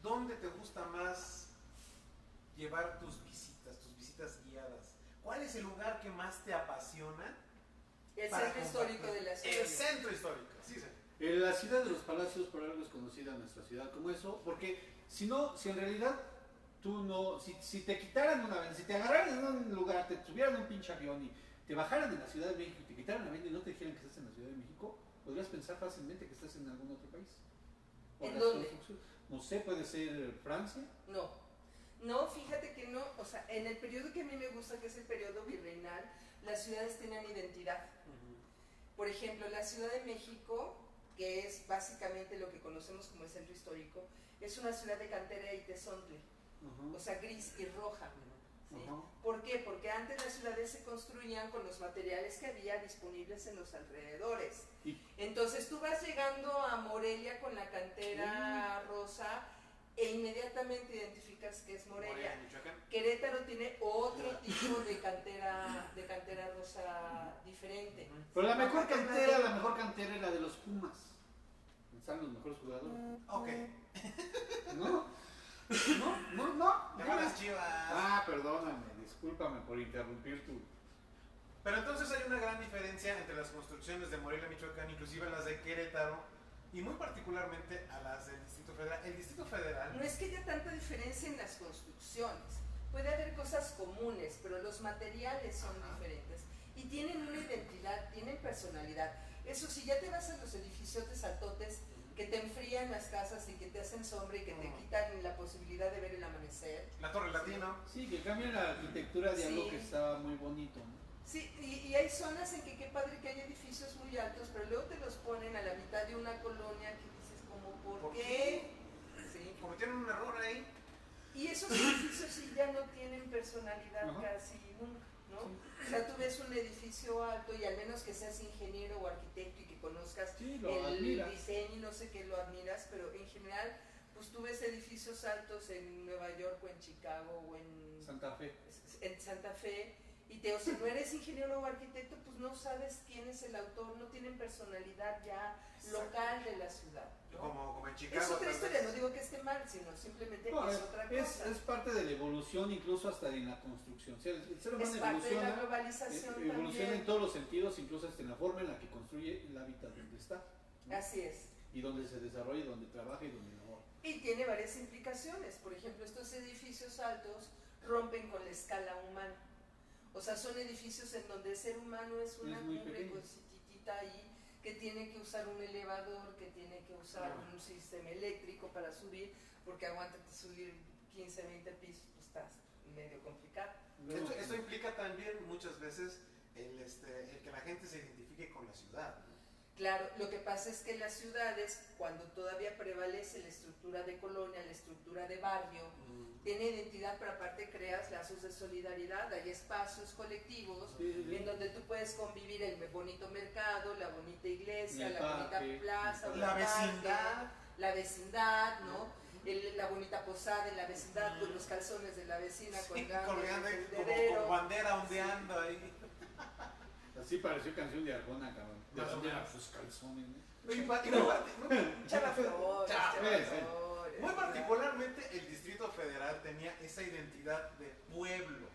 dónde te gusta más llevar tus visitas guiadas? ¿Cuál es el lugar que más te apasiona? El centro histórico de la ciudad. El centro histórico, sí, sí. La ciudad de los palacios por algo es conocida nuestra ciudad como eso, porque si no, si en realidad tú no, si te quitaran una vez, si te agarraran en un lugar, te subieran un pinche avión y te bajaran en la Ciudad de México y te quitaran la venda y no te dijeran que estás en la Ciudad de México, podrías pensar fácilmente que estás en algún otro país. ¿En dónde? No sé, puede ser Francia. No, fíjate que no, o sea, en el periodo que a mí me gusta, que es el periodo virreinal, las ciudades tienen identidad. Por ejemplo, la Ciudad de México, que es básicamente lo que conocemos como el centro histórico, es una ciudad de cantera y tezontle, o sea, gris y roja. ¿Sí? ¿Por qué? Porque antes las ciudades se construían con los materiales que había disponibles en los alrededores. Entonces tú vas llegando a Morelia con la cantera rosa e inmediatamente identificas que es Morelia. Querétaro tiene otro tipo de cantera rosa diferente. Pero la mejor cantera es la de los Pumas. Están los mejores jugadores. Ok. No. Te van las Chivas. Ah, perdóname, discúlpame por interrumpir tu... Pero entonces hay una gran diferencia entre las construcciones de Morelia, Michoacán, inclusive las de Querétaro, y muy particularmente a las del Distrito Federal. El Distrito Federal... No es que haya tanta diferencia en las construcciones. Puede haber cosas comunes, pero los materiales son diferentes. Y tienen una identidad, tienen personalidad. Eso sí, ya te vas a los edificios altotes que te enfrían las casas y que te hacen sombra y que te quitan la posibilidad de ver el amanecer. La Torre Latino. Sí, que cambian la arquitectura de algo que estaba muy bonito, ¿no? Sí, y hay zonas en que qué padre que hay edificios muy altos, pero luego te los ponen a la mitad de una colonia que dices como, ¿por qué? Sí. Como tienen un error ahí. Y esos edificios sí ya no tienen personalidad casi nunca, ¿no? Sí. O sea, tú ves un edificio alto y al menos que seas ingeniero o arquitecto y que conozcas el diseño y no sé qué, lo admiras, pero en general, pues tú ves edificios altos en Nueva York o en Chicago o en Santa Fe. Y o si no eres ingeniero o arquitecto, pues no sabes quién es el autor, no tienen personalidad ya local de la ciudad, ¿no? Como en Chicago. Es otra historia, no digo que esté mal, sino simplemente es otra cosa. Es parte de la evolución, incluso hasta en la construcción. O sea, el ser humano es parte de la globalización evoluciona en todos los sentidos, incluso hasta en la forma en la que construye el hábitat donde está, ¿no? Así es. Y donde se desarrolla, donde trabaja y donde labora. Y tiene varias implicaciones. Por ejemplo, estos edificios altos rompen con la escala humana. O sea, son edificios en donde el ser humano es una cumbre cosititita ahí, que tiene que usar un elevador, que tiene que usar un sistema eléctrico para subir, porque aguántate subir 15, 20 pisos, pues estás medio complicado. Esto implica también muchas veces el que la gente se identifique con la ciudad, ¿no? Claro, lo que pasa es que las ciudades, cuando todavía prevalece la estructura de colonia, la estructura de barrio, tiene identidad, pero aparte creas lazos de solidaridad, hay espacios colectivos en donde tú puedes convivir el bonito mercado, la bonita iglesia, la bonita plaza, la vecindad, ¿no? La bonita posada en la vecindad con los calzones de la vecina colgando como bandera ondeando ahí. Así pareció canción de Arjona, cabrón. De dónde eran sus calzones, ¿no? Chava flores, muere. Muy particularmente el Distrito Federal tenía esa identidad de pueblo,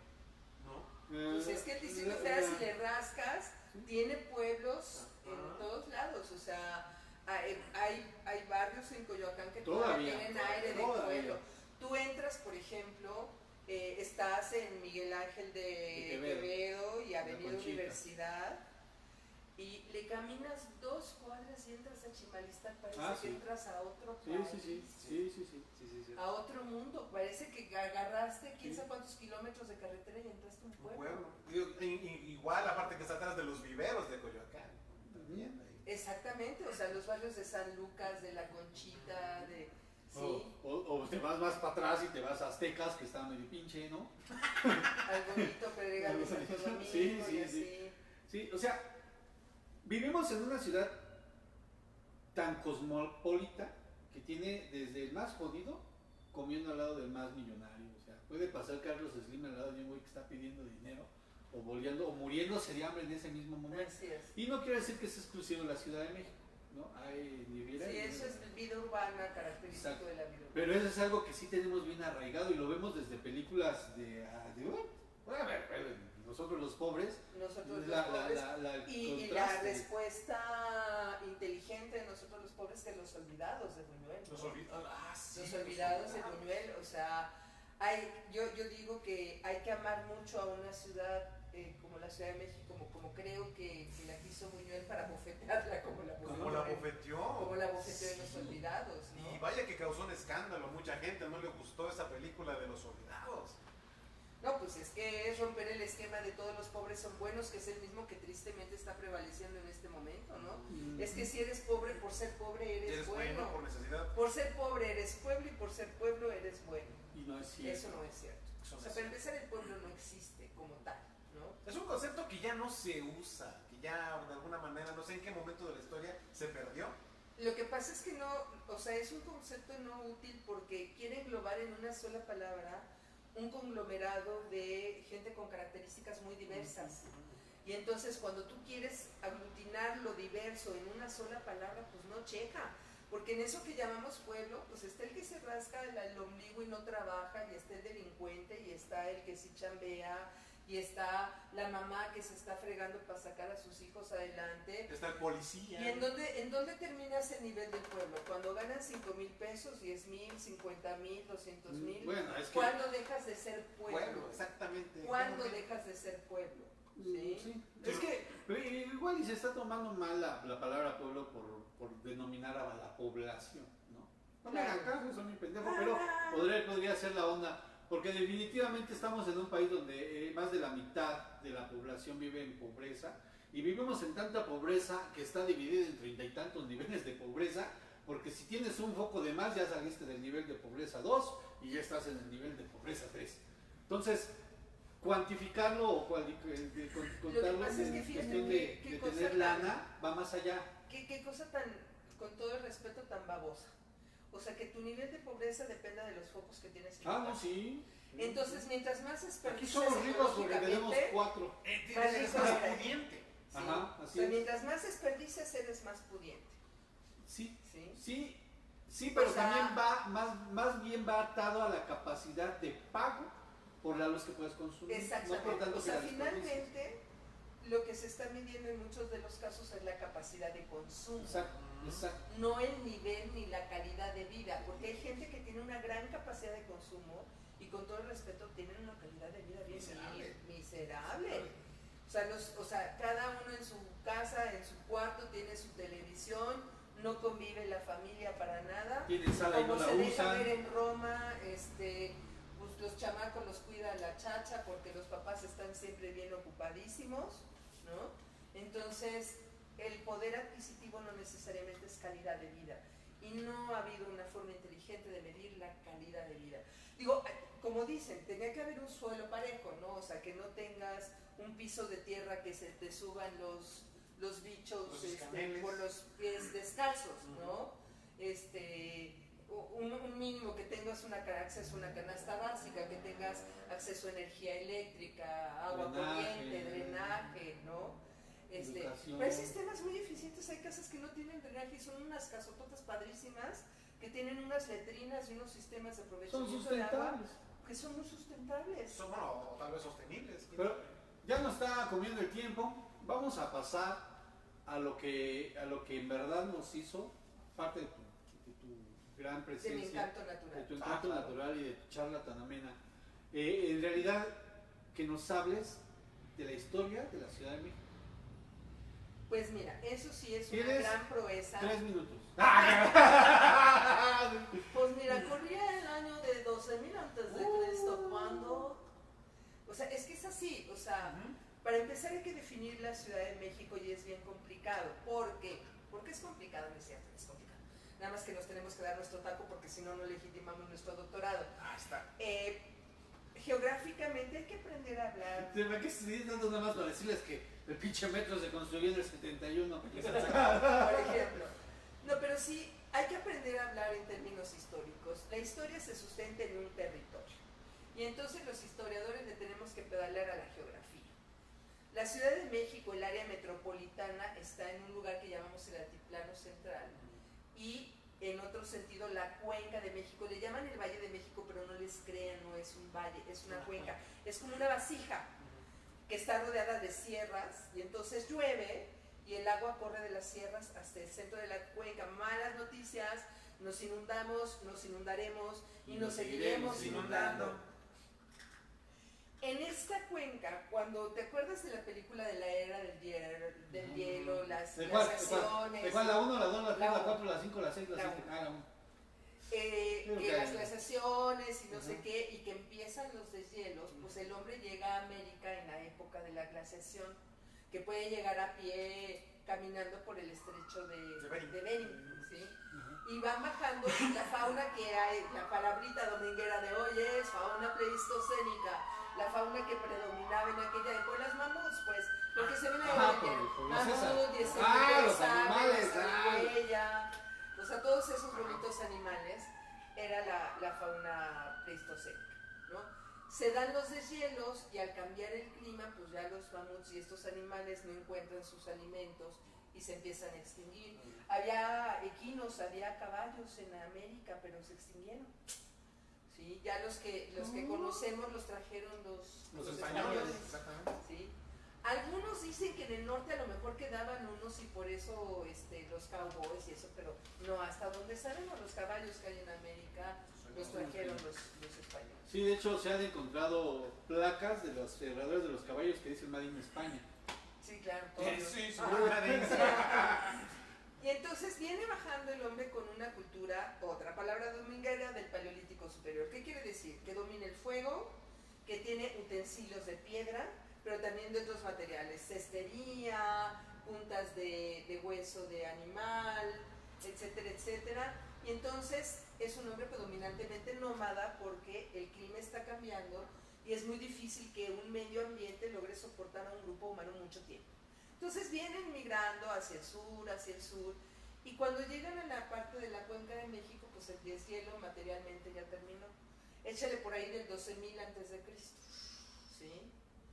¿no? Pues es que el Distrito Federal, si le rascas, tiene pueblos en todos lados. O sea, hay barrios en Coyoacán que todavía tienen aire de pueblo. Tú entras, por ejemplo, estás en Miguel Ángel de Quevedo y Avenida Universidad, y le caminas 2 cuadras y entras a Chimalistán, parece que entras a otro país, Sí. a otro mundo, parece que agarraste quién sabe cuántos kilómetros de carretera y entraste a un pueblo. Igual, aparte que está atrás de los viveros de Coyoacán, también ahí. Exactamente, o sea, los barrios de San Lucas, de La Conchita, de... Sí. O te vas más para atrás y te vas a Aztecas, que está medio pinche, ¿no? Al bonito Pedregal de Santo Domingo y así. Sí, o sea, vivimos en una ciudad tan cosmopolita que tiene desde el más jodido comiendo al lado del más millonario. O sea, puede pasar Carlos Slim al lado de un güey que está pidiendo dinero o boleando o muriéndose de hambre en ese mismo momento. Así es. Y no quiere decir que sea exclusivo de la Ciudad de México, ¿no? Hay niveles. Sí, eso es vida urbana, característico de la vida urbana. Pero eso es algo que sí tenemos bien arraigado y lo vemos desde películas de nosotros los pobres. Nosotros los pobres. Y la respuesta inteligente de nosotros los pobres, que los olvidados de Buñuel. Los olvidados de Buñuel. O sea, yo digo que hay que amar mucho a una ciudad como la Ciudad de México, como creo que la quiso Buñuel, para bofetearla como la bofeteó. Como la bofeteó en Los Olvidados, ¿no? Y vaya que causó un escándalo, mucha gente no le gustó esa película de Los Olvidados. No, pues es que es romper el esquema de todos los pobres son buenos, que es el mismo que tristemente está prevaleciendo en este momento, ¿no? Es que si eres pobre, por ser pobre eres bueno. Por necesidad. Por ser pobre eres pueblo y por ser pueblo eres bueno. Y no es cierto. Eso no es cierto. O sea, para empezar, el pueblo no existe como tal, ¿no? Es un concepto que ya no se usa, que ya de alguna manera, no sé en qué momento de la historia se perdió. Lo que pasa es que no, o sea, es un concepto no útil porque quiere englobar en una sola palabra un conglomerado de gente con características muy diversas. Y entonces cuando tú quieres aglutinar lo diverso en una sola palabra, pues no checa. Porque en eso que llamamos pueblo, pues está el que se rasca el ombligo y no trabaja, y está el delincuente, y está el que sí chambea, y está la mamá que se está fregando para sacar a sus hijos adelante. Está el policía. ¿Y en dónde termina ese nivel del pueblo? Cuando ganan 5,000 pesos, 10,000, 50,000, 200,000. Bueno, es que... ¿Cuándo dejas de ser pueblo? Pueblo, exactamente. ¿Cuándo dejas de ser pueblo? ¿Sí? Es que igual y se está tomando mal la palabra pueblo por denominar a la población, ¿no? No me hagan caso, soy mi pendejo, pero podría ser la onda. Porque definitivamente estamos en un país donde más de la mitad de la población vive en pobreza, y vivimos en tanta pobreza que está dividida en 30 y tantos niveles de pobreza, porque si tienes un foco de más ya saliste del nivel de pobreza 2 y ya estás en el nivel de pobreza 3. Entonces, cuantificarlo o contarlo en cuestión de tener lana va más allá. ¿Qué cosa tan, con todo el respeto, tan babosa? O sea, que tu nivel de pobreza dependa de los focos que tienes en tu casa. No, sí. Entonces, mientras más Aquí experticias somos ricos porque tenemos 4. Eres más pudiente. Sí. Ajá, así o sea, es. mientras más desperdicias, eres más pudiente. Sí, pero también va, más bien va atado a la capacidad de pago por la luz que puedes consumir. Exactamente. No por tanto o sea, que finalmente, lo que se está midiendo en muchos de los casos es la capacidad de consumo. Exacto. No el nivel ni la calidad de vida, porque hay gente que tiene una gran capacidad de consumo y, con todo el respeto, tienen una calidad de vida bien miserable. O sea, cada uno en su casa, en su cuarto, tiene su televisión, no convive la familia para nada. Tienen sala y no la se deja usan. ver en Roma, pues los chamacos los cuida la chacha porque los papás están siempre bien ocupadísimos, ¿no? Entonces, el poder adquisitivo no necesariamente es calidad de vida, y no ha habido una forma inteligente de medir la calidad de vida. Digo, como dicen, tenía que haber un suelo parejo, ¿no? O sea, que no tengas un piso de tierra que se te suban los bichos por los pies descalzos, ¿no? Un mínimo que tengas acceso a una canasta básica, que tengas acceso a energía eléctrica, agua corriente, drenaje, ¿no? Pero hay sistemas muy eficientes, hay casas que no tienen drenaje y son unas casototas padrísimas que tienen unas letrinas y unos sistemas de Son aprovechamiento de agua sustentables. que son muy sustentables. Son, bueno, o tal vez sostenibles. Pero ya nos está comiendo el tiempo. Vamos a pasar a lo que en verdad nos hizo parte de tu gran De mi presencia, encanto de natural. tu encanto claro. natural y de tu charla tan amena. En realidad, que nos hables de la historia de la Ciudad de México. Pues mira, eso sí es una ¿Tienes? gran proeza. 3 minutos. Pues mira, corría el año de 12.000 antes de Cristo, cuando... O sea, es que es así, o sea, para empezar hay que definir la Ciudad de México y es bien complicado. ¿Por qué? Porque es complicado, no es cierto, es complicado. Nada más que nos tenemos que dar nuestro taco porque si no, no legitimamos nuestro doctorado. Ahí está. Geográficamente hay que aprender a hablar. ¿De verdad que estoy dando nada más para decirles que el pinche metro se construyó en el 71? Por ejemplo. No, pero sí, hay que aprender a hablar en términos históricos. La historia se sustenta en un territorio. Y entonces los historiadores le tenemos que pedalear a la geografía. La Ciudad de México, el área metropolitana, está en un lugar que llamamos el Altiplano Central. Y en otro sentido, la cuenca de México. Le llaman el Valle de México, pero no les crean, no es un valle, es una cuenca. Es como una vasija que está rodeada de sierras y entonces llueve y el agua corre de las sierras hasta el centro de la cuenca. Malas noticias, nos inundamos, nos inundaremos y nos seguiremos inundando. En esta cuenca, cuando te acuerdas de la película de la era del hielo, las ¿De cuál? glaciaciones, ¿De cuál? ¿La 1, la 2, la 3, La la uno. 4, la 5, la 6, la La 7? uno. Ah, la 1. que las glaciaciones y no sé Ajá. qué, y que empiezan los deshielos, pues el hombre llega a América en la época de la glaciación, que puede llegar a pie caminando por el estrecho de Bering, ¿sí? Y van bajando la fauna que hay, la palabrita dominguera de hoy es fauna pleistocénica, la fauna que predominaba en aquella época, las mamuts, pues, porque se ven ahí Ajá, en el por los César. mamut, y ese Los animales, zarigüeya, o sea, todos esos bonitos animales era la fauna pleistocénica, ¿no? Se dan los deshielos y al cambiar el clima, pues ya los mamuts y estos animales no encuentran sus alimentos y se empiezan a extinguir. Había equinos, había caballos en América, pero se extinguieron. ¿Sí? Ya los que conocemos los trajeron los españoles. Exactamente. ¿Sí? Algunos dicen que en el norte a lo mejor quedaban unos y por eso los cowboys y eso, pero no, hasta donde sabemos los caballos que hay en América los trajeron los españoles. Sí, de hecho se han encontrado placas de los herradores de los caballos que dicen Made in España. Sí, claro. Sí, Y entonces viene bajando el hombre con una cultura, otra palabra dominguera, del Paleolítico Superior. ¿Qué quiere decir? Que domina el fuego, que tiene utensilios de piedra, pero también de otros materiales, cestería, puntas de hueso de animal, etcétera, etcétera. Y entonces es un hombre predominantemente nómada porque el clima está cambiando y es muy difícil que un medio ambiente logre soportar a un grupo humano mucho tiempo. Entonces vienen migrando hacia el sur, y cuando llegan a la parte de la cuenca de México, pues el deshielo materialmente ya terminó. Échale por ahí del 12.000 antes de Cristo, ¿sí?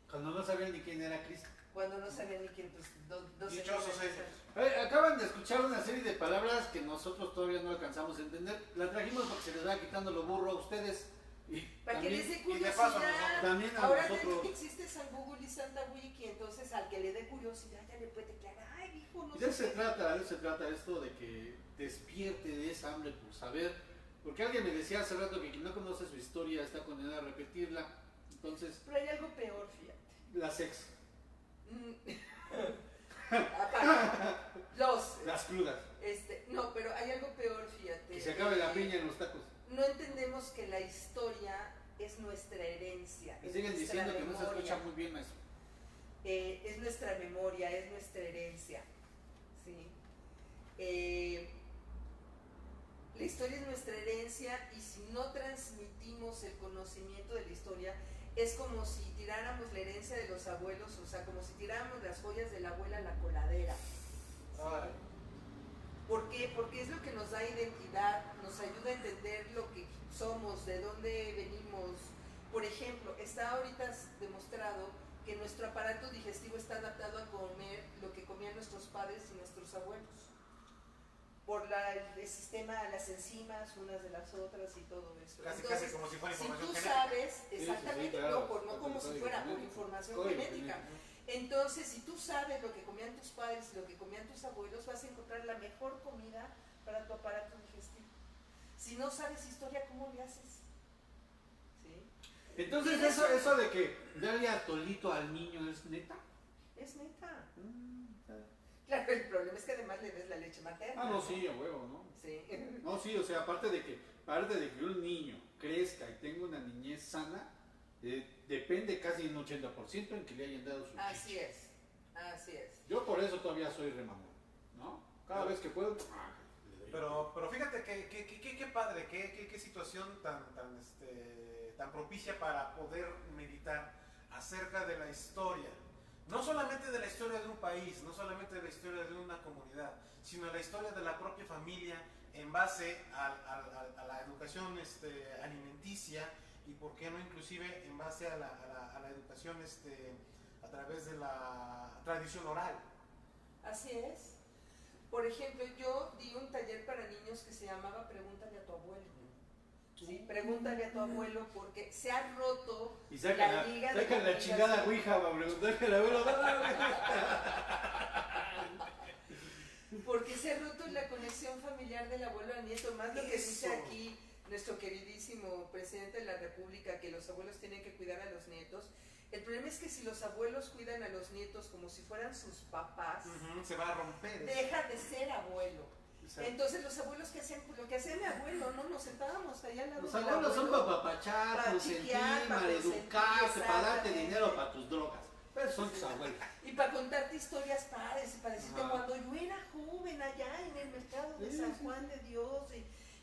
Cuando no sabían ni quién era Cristo. Cuando no sabían ni quién, pues 12.000 Dichosos antes de ellos. Cristo. Acaban de escuchar una serie de palabras que nosotros todavía no alcanzamos a entender. La trajimos para que se les vaya quitando lo burro a ustedes. Y Para que les también, dé y de paso curiosidad. también a Ahora nosotros. que existe San Google y Santa Wiki, entonces al que le dé curiosidad ya le puede declarar, ay, hijo, no De eso sé se qué. trata, esto de que despierte de esa hambre por saber. Porque alguien me decía hace rato que quien no conoce su historia está condenado a repetirla. Entonces, Pero hay algo peor, fíjate. la sex, Aparte, las crudas, no, pero hay algo peor, fíjate. que se acabe la piña en los tacos. No entendemos que la historia es nuestra herencia. Me es siguen nuestra diciendo que no se memoria. escucha muy bien eso. Es nuestra memoria, es nuestra herencia. ¿Sí? La historia es nuestra herencia y si no transmitimos el conocimiento de la historia, es como si tiráramos la herencia de los abuelos, o sea, como si tiráramos las joyas de la abuela a la coladera. ¿Sí? Ay. ¿Por qué? Porque es lo que nos da identidad, nos ayuda a entender lo que somos, de dónde venimos. Por ejemplo, está ahorita demostrado que nuestro aparato digestivo está adaptado a comer lo que comían nuestros padres y nuestros abuelos. por el sistema, las enzimas unas de las otras y todo esto. Casi, Entonces, casi como si fuera si información tú genética. sabes, exactamente, claro, no como si fuera por información genética. Entonces, si tú sabes lo que comían tus padres y lo que comían tus abuelos, vas a encontrar la mejor comida para tu aparato digestivo. Si no sabes historia, ¿cómo le haces? ¿Sí? Entonces, eso de que darle atolito al niño es neta. Es neta. Claro, el problema es que además le des la leche materna. Ah, no, sí, a huevo, ¿no? Sí. No, sí, o sea, aparte de que un niño crezca y tenga una niñez sana, depende casi un 80% en que le hayan dado su Así chichi. es, así es. Yo por eso todavía soy remamón, ¿no? Cada vez que puedo, le doy. Pero fíjate qué padre, qué situación tan propicia para poder meditar acerca de la historia. No solamente de la historia de un país, no solamente de la historia de una comunidad, sino la historia de la propia familia en base a la educación alimenticia y por qué no inclusive en base a la educación a través de la tradición oral. Así es. Por ejemplo, yo di un taller para niños que se llamaba Pregúntale a tu abuelo. Sí, pregúntale a tu abuelo porque se ha roto Y sacan liga de la chingada ouija para preguntarle al abuelo. Porque se ha roto la conexión familiar del abuelo al nieto, más lo que dice Eso. aquí nuestro queridísimo presidente de la República, que los abuelos tienen que cuidar a los nietos. El problema es que si los abuelos cuidan a los nietos como si fueran sus papás, Se va a romper eso. deja de ser abuelo. Exacto. Entonces los abuelos que hacían, lo que hacía mi abuelo, ¿no? Nos sentábamos allá al lado Los del abuelos son abuelo. para papachar, para consentir, chiquear, para maleducarte, para darte exactamente. dinero para tus drogas. Pero son tus abuelos. Y para contarte historias padres y para decirte Ajá. cuando yo era joven allá en el mercado de Sí, San sí, Juan de Dios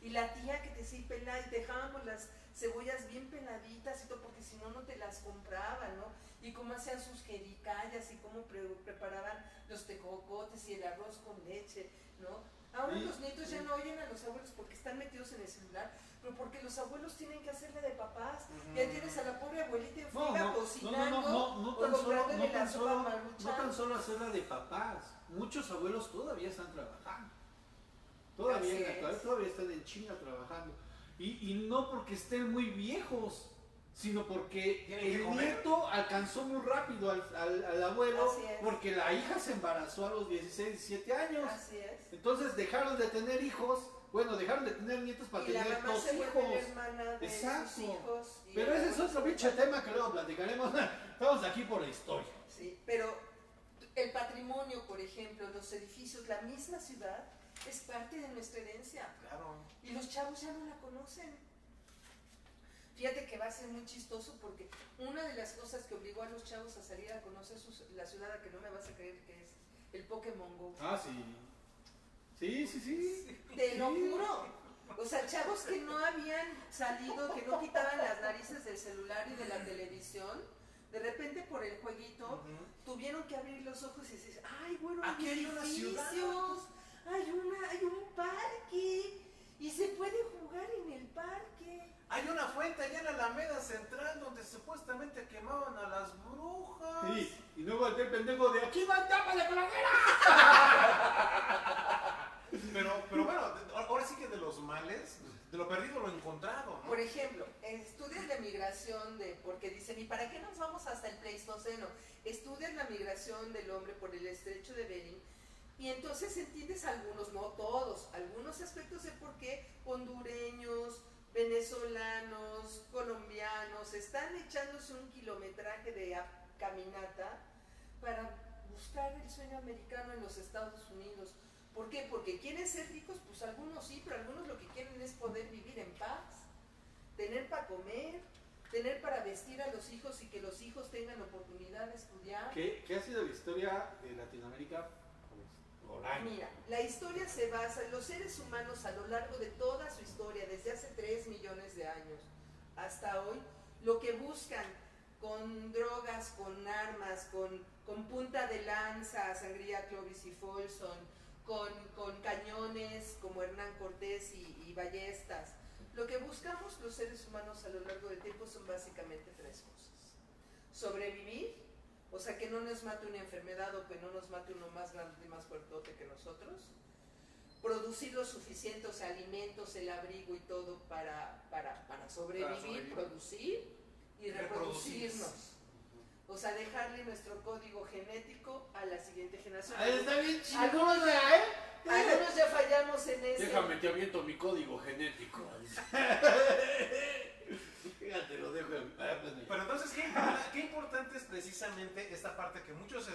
y la tía que te sí pelaba y dejábamos las cebollas bien peladitas y todo porque si no, no te las compraban, ¿no? Y cómo hacían sus jericayas y cómo preparaban los tejocotes y el arroz con leche, ¿no? Ahora Sí, los nietos sí. ya no oyen a los abuelos porque están metidos en el celular, pero porque los abuelos tienen que hacerle de papás. Ya tienes a la pobre abuelita en friega cocinando no o tan comprándole la sopa Maruchan. no tan solo hacerla de papás. Muchos abuelos todavía están trabajando. Todavía Así en la actualidad, es. todavía están en China trabajando. Y no porque estén muy viejos, sino porque Tienen que el comer. nieto alcanzó muy rápido al abuelo, Así es. porque la hija se embarazó a los 16, 17 años. Así es. Entonces dejaron de tener hijos, bueno, dejaron de tener nietos para Y la tener mamá dos se vuelve la hijos. hermana de Exacto. sus hijos. y Pero el ese es abuelo otro se pinche vuelve- tema que luego platicaremos. Estamos aquí por la historia. Sí, pero el patrimonio, por ejemplo, los edificios, la misma ciudad, es parte de nuestra herencia. Claro. Y los chavos ya no la conocen. Fíjate que va a ser muy chistoso porque una de las cosas que obligó a los chavos a salir a conocer la ciudad, a que no me vas a creer que es el Pokémon Go. Ah, sí. Sí, sí, sí. Te lo Sí. juro. O sea, chavos que no habían salido, que no quitaban las narices del celular y de la televisión, de repente por el jueguito tuvieron que abrir los ojos y decir, ay, bueno, Aquí hay una ciudad. edificios, hay un parque y se puede jugar en el parque. Hay una fuente allá en la Alameda Central donde supuestamente quemaban a las brujas. Sí, y luego el pendejo de aquí va tapa de coladera. Pero bueno, ahora sí que de los males, de lo perdido lo encontrado, ¿no? Por ejemplo, estudias la migración porque dicen, ¿y para qué nos vamos hasta el Pleistoceno? Estudias la migración del hombre por el estrecho de Bering y entonces entiendes algunos, no todos, algunos aspectos de por qué hondureños, venezolanos, colombianos están echándose un kilometraje de caminata para buscar el sueño americano en los Estados Unidos. ¿Por qué? Porque quieren ser ricos, pues algunos sí, pero algunos lo que quieren es poder vivir en paz, tener para comer, tener para vestir a los hijos y que los hijos tengan oportunidad de estudiar. ¿Qué ha sido la historia de Latinoamérica por años? Mira, la historia se basa en los seres humanos a lo largo de toda su historia, desde hace 3 millones de años hasta hoy, lo que buscan con drogas, con armas, con punta de lanza, Sangría, Clovis y Folsom, con cañones como Hernán Cortés y ballestas. Lo que buscamos los seres humanos a lo largo del tiempo son básicamente 3 cosas. Sobrevivir, o sea, que no nos mate una enfermedad o que no nos mate uno más grande y más fuertote que nosotros. producir lo suficiente, o sea, alimentos, el abrigo y todo para sobrevivir, producir y reproducirnos. O sea, dejarle nuestro código genético a la siguiente generación. Está bien Algunos chingona, ¿eh? Algunos ya fallamos en ese. Déjame, te aviento mi código genético. Fíjate, lo dejo en... Pero entonces, ¿qué importante es precisamente esta parte que muchos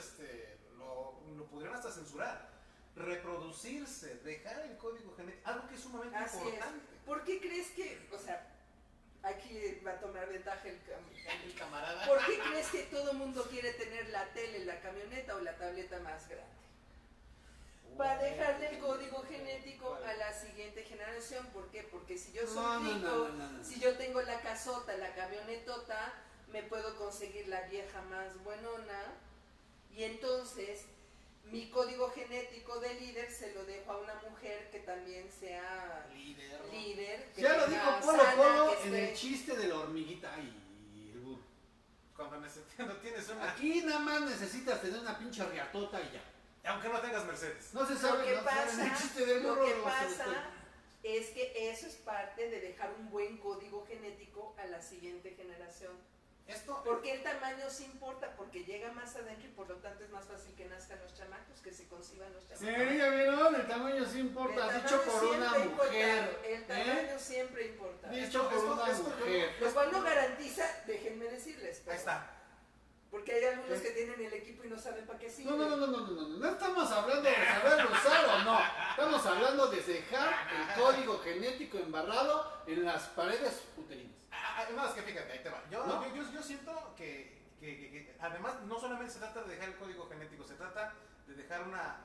lo pudieran hasta censurar? Reproducirse, dejar el código genético, algo que es sumamente Así importante. es. ¿Por qué crees que, o sea, aquí va a tomar ventaja el camarada? ¿Por qué crees que todo el mundo quiere tener la tele, la camioneta o la tableta más grande? Para dejarle el código genético a la siguiente generación. ¿Por qué? Porque si yo soy rico, si yo tengo la casota, la camionetota, me puedo conseguir la vieja más buenona y entonces mi código genético de líder se lo dejo a una mujer que también sea líder. Que ya lo tenga dijo Polo sana, Polo que en esté- el chiste de la hormiguita y el burro. Cuando no tienes una... Aquí nada más necesitas tener una pinche riatota y ya. Aunque no tengas Mercedes. No se Lo sabe, que no se sabe en el pasa, chiste del lo burro. que no se pasa descuenta. es que eso es parte de dejar un buen código genético a la siguiente generación. Esto... Porque el tamaño sí importa, porque llega más adentro y por lo tanto es más fácil que nazcan los chamacos, que se conciban los Sí, chamacos. ya vieron, el tamaño sí importa, El dicho tamaño por una siempre ha mujer. importado, el tamaño siempre importa. Dicho por una mujer. Lo cual no garantiza, déjenme decirles, pero- Ahí está. porque hay algunos que tienen el equipo y no saben para qué sirve. No estamos hablando de saber usar o no. Estamos hablando de dejar el código genético embarrado en las paredes uterinas. Además, que fíjate, ahí te va. ¿No? Yo siento que además no solamente se trata de dejar el código genético, se trata de dejar una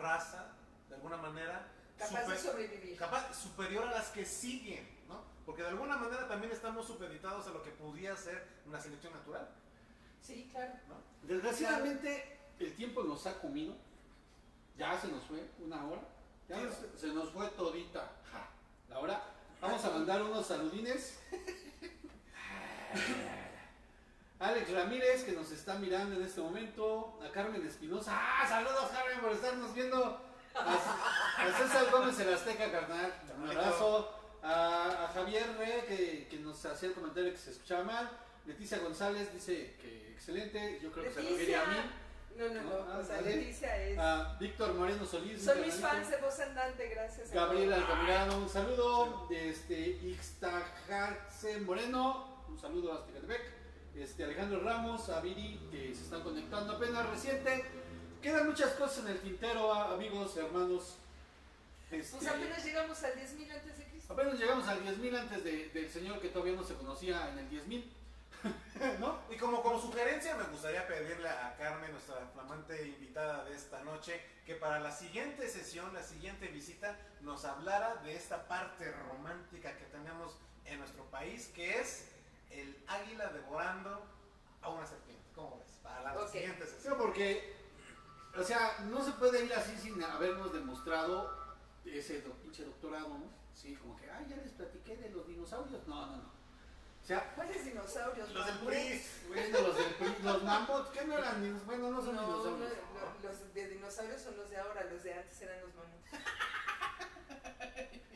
raza, de alguna manera, Capaz de sobrevivir. superior a las que siguen, ¿no? Porque de alguna manera también estamos supeditados a lo que pudiera ser una selección natural, Sí, claro. ¿no? Desgraciadamente, el tiempo nos ha comido. Ya se nos fue una hora. Ya se nos fue todita. Ja, la hora. Vamos a mandar unos saludines. Alex Ramírez, que nos está mirando en este momento. A Carmen Espinosa. Saludos, Carmen, por estarnos viendo. A César Gómez, el Azteca, carnal. Un abrazo. A Javier Re, que nos hacía el comentario que se escuchaba mal. Leticia González dice que excelente. Yo creo que se refiere a mí. No. O sea, Leticia es... Víctor Moreno Solís. Son mis fans de Voz Andante, gracias. Gabriel Altamirano, un saludo. Ixtajarse Moreno, un saludo a Ticatepec. Alejandro Ramos, a Viri, que se están conectando apenas reciente. Quedan muchas cosas en el tintero, amigos, hermanos. Pues apenas llegamos al 10.000 antes de Cristo. Apenas llegamos al 10.000 antes del señor que todavía no se conocía en el 10.000. ¿No? Y como sugerencia me gustaría pedirle a Carmen, nuestra flamante invitada de esta noche, que para la siguiente sesión, la siguiente visita, nos hablara de esta parte romántica que tenemos en nuestro país, que es el águila devorando a una serpiente. ¿Cómo ves? Para la siguiente Sí, sesión. porque, o sea, no se puede ir así sin habernos demostrado ese pinche doctorado, ¿no? Sí, como que, ya les platiqué de los dinosaurios. No. O sea, ¿Cuáles dinosaurios? Los del mamut? PRI. bueno, los del PRI, los mamuts, ¿qué no eran? Bueno, no son No, dinosaurios. los de dinosaurios son los de ahora, los de antes eran los mamuts.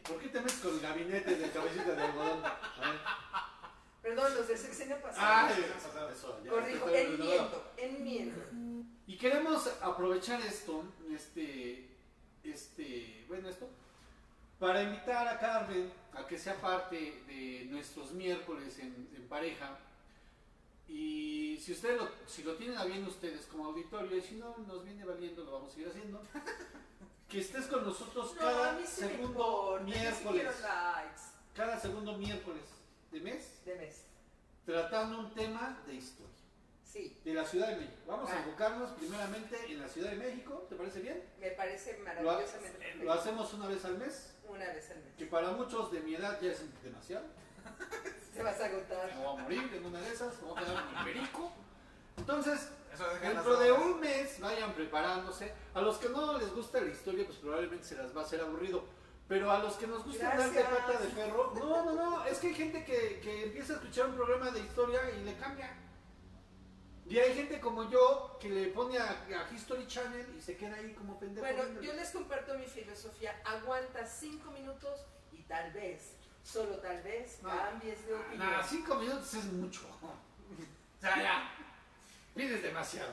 ¿Por qué te metes con el gabinete de cabecita de algodón? A ver. Perdón, los del sexenio pasado. Eso, ya. Corrijo, enmiendo. Y queremos aprovechar esto, para invitar a Carmen a que sea parte de nuestros miércoles en pareja. Y si si lo tienen a bien ustedes como auditorio, y si no nos viene valiendo, lo vamos a seguir haciendo. Que estés con nosotros No, a cada mí sí me segundo importa, yo sí miércoles. quiero likes Cada segundo miércoles de mes, de mes. tratando un tema de historia. Sí, De la Ciudad de México. Vamos a enfocarnos primeramente en la Ciudad de México, ¿te parece bien? me parece maravillosamente perfecto. Lo hacemos una vez al mes, Una vez al mes. que para muchos de mi edad ya es demasiado. Te vas a agotar. Me voy a morir en una de esas, me voy a quedar con el perico. Entonces, Eso de dejar dentro las de drogas. un mes vayan preparándose. A los que no les gusta la historia, pues probablemente se las va a hacer aburrido. Pero a los que nos gusta hablar de Gracias. pata de perro, no, es que hay gente que empieza a escuchar un programa de historia y le cambia. Y hay gente como yo que le pone a History Channel y se queda ahí como pendejo. Bueno, viéndolo. yo les comparto mi filosofía. Aguanta 5 minutos y tal vez, solo tal vez, No. cambies de opinión. Nah, 5 minutos es mucho. O sea, ya. Pides demasiado.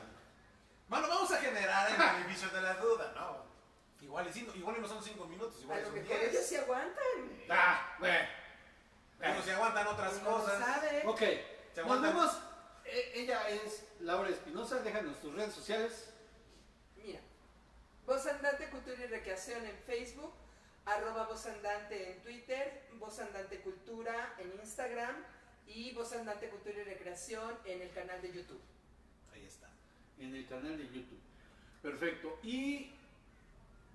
Bueno, vamos a generar el beneficio de la duda, ¿no? Igual y no son 5 minutos, A igual lo son mejor ellos 10. sí aguantan. Bueno. Pero si aguantan otras Uno no cosas. sabe. Ok. Se Nos aguantan. vemos. Ella es Laura Espinosa. Déjanos tus redes sociales. Mira, Voz Andante Cultura y Recreación en Facebook, @Voz Andante en Twitter, Voz Andante Cultura en Instagram y Voz Andante Cultura y Recreación en el canal de YouTube. Ahí está. En el canal de YouTube. Perfecto. ¿Y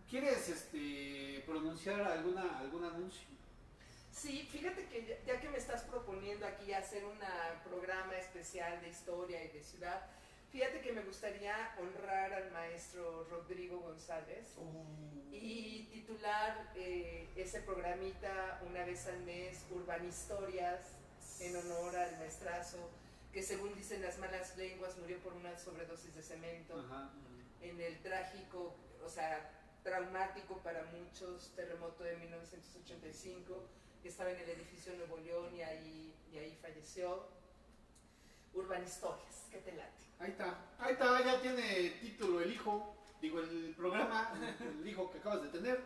quieres pronunciar algún anuncio? Sí, fíjate que ya que me estás proponiendo aquí hacer un programa especial de historia y de ciudad, fíjate que me gustaría honrar al maestro Rodrigo González y titular ese programita una vez al mes, Urbanistorias, en honor al maestrazo, que según dicen las malas lenguas murió por una sobredosis de cemento. Ajá. En el trágico, o sea, traumático para muchos, terremoto de 1985, que estaba en el edificio Nuevo León y ahí falleció. Urbanistorias, ¿qué te late? Ahí está, ya tiene título el programa, el hijo que acabas de tener,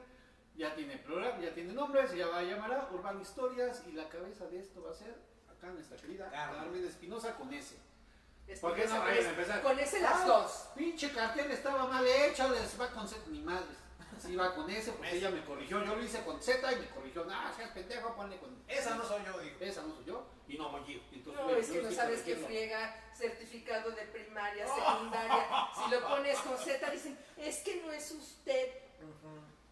ya tiene programa, ya tiene nombre, se llamará Urban Historias y la cabeza de esto va a ser acá nuestra querida Carmen Espinosa con S. ¿Por qué no vayan a empezar? Con ese las dos. Pinche cartel estaba mal hecho, les va con Z, ni madres. Sí va con S porque ella me corrigió, yo lo hice con Z y me corrigió, seas pendejo, ponle con Esa no soy yo, dijo. Esa no soy yo y no voy yo. Entonces, No, es que no sabes qué friega certificado de primaria, secundaria. Si lo pones con Z, dicen, es que no es usted.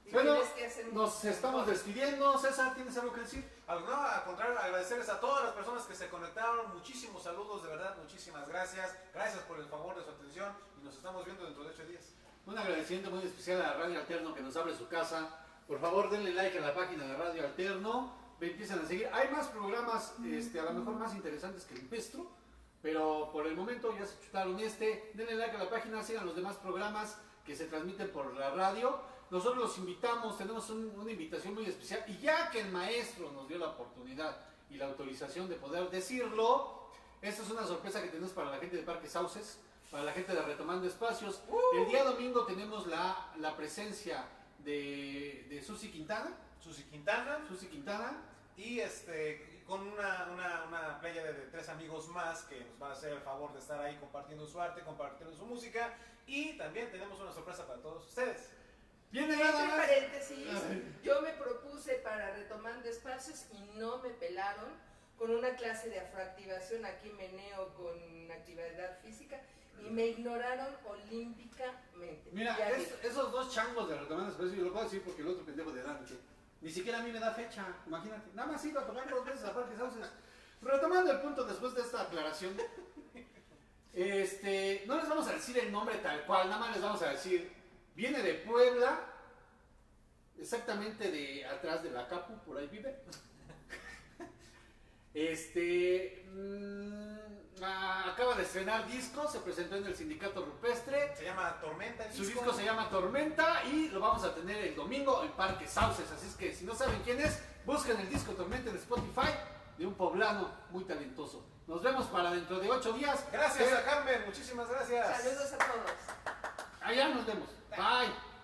Y Bueno, tienes que hacer un- nos estamos despidiendo. César, ¿tienes algo que decir? No, al contrario, agradecerles a todas las personas que se conectaron. Muchísimos saludos, de verdad, muchísimas gracias. Gracias por el favor de su atención y nos estamos viendo dentro de 8 días. Un agradecimiento muy especial a Radio Alterno que nos abre su casa. Por favor, denle like a la página de Radio Alterno. Empiezan a seguir. Hay más programas, a lo mejor más interesantes que el nuestro, pero por el momento ya se chutaron este. Denle like a la página, sigan los demás programas que se transmiten por la radio. Nosotros los invitamos, tenemos una invitación muy especial. Y ya que el maestro nos dio la oportunidad y la autorización de poder decirlo, esta es una sorpresa que tenemos para la gente de Parque Sauces, para la gente de Retomando Espacios. El día domingo tenemos la presencia de Susi Quintana. Susi Quintana. Susi Quintana. Y con una playa de 3 amigos más que nos van a hacer el favor de estar ahí compartiendo su arte, compartiendo su música. Y también tenemos una sorpresa para todos ustedes. Viene nada Entre más. paréntesis, yo me propuse para Retomando Espacios y no me pelaron con una clase de afroactivación, aquí meneo con actividad física, y me ignoraron olímpicamente. Mira, Ya dije, esos dos changos de Retomando Espacios, yo lo puedo decir porque el otro pendejo de Dante, ni siquiera a mí me da fecha, imagínate. Nada más iba a tocar 2 veces a Parque Sauces. Retomando el punto después de esta aclaración, no les vamos a decir el nombre tal cual, nada más les vamos a decir, viene de Puebla, exactamente de atrás de la Capu, por ahí vive. Acaba de estrenar disco, se presentó en el Sindicato Rupestre. Se llama Tormenta el Su disco se llama Tormenta y lo vamos a tener el domingo en Parque Sauces. Así es que si no saben quién es, busquen el disco Tormenta en Spotify de un poblano muy talentoso. Nos vemos para dentro de 8 días. Gracias a Carmen, muchísimas gracias. saludos a todos. Allá nos vemos. Bye.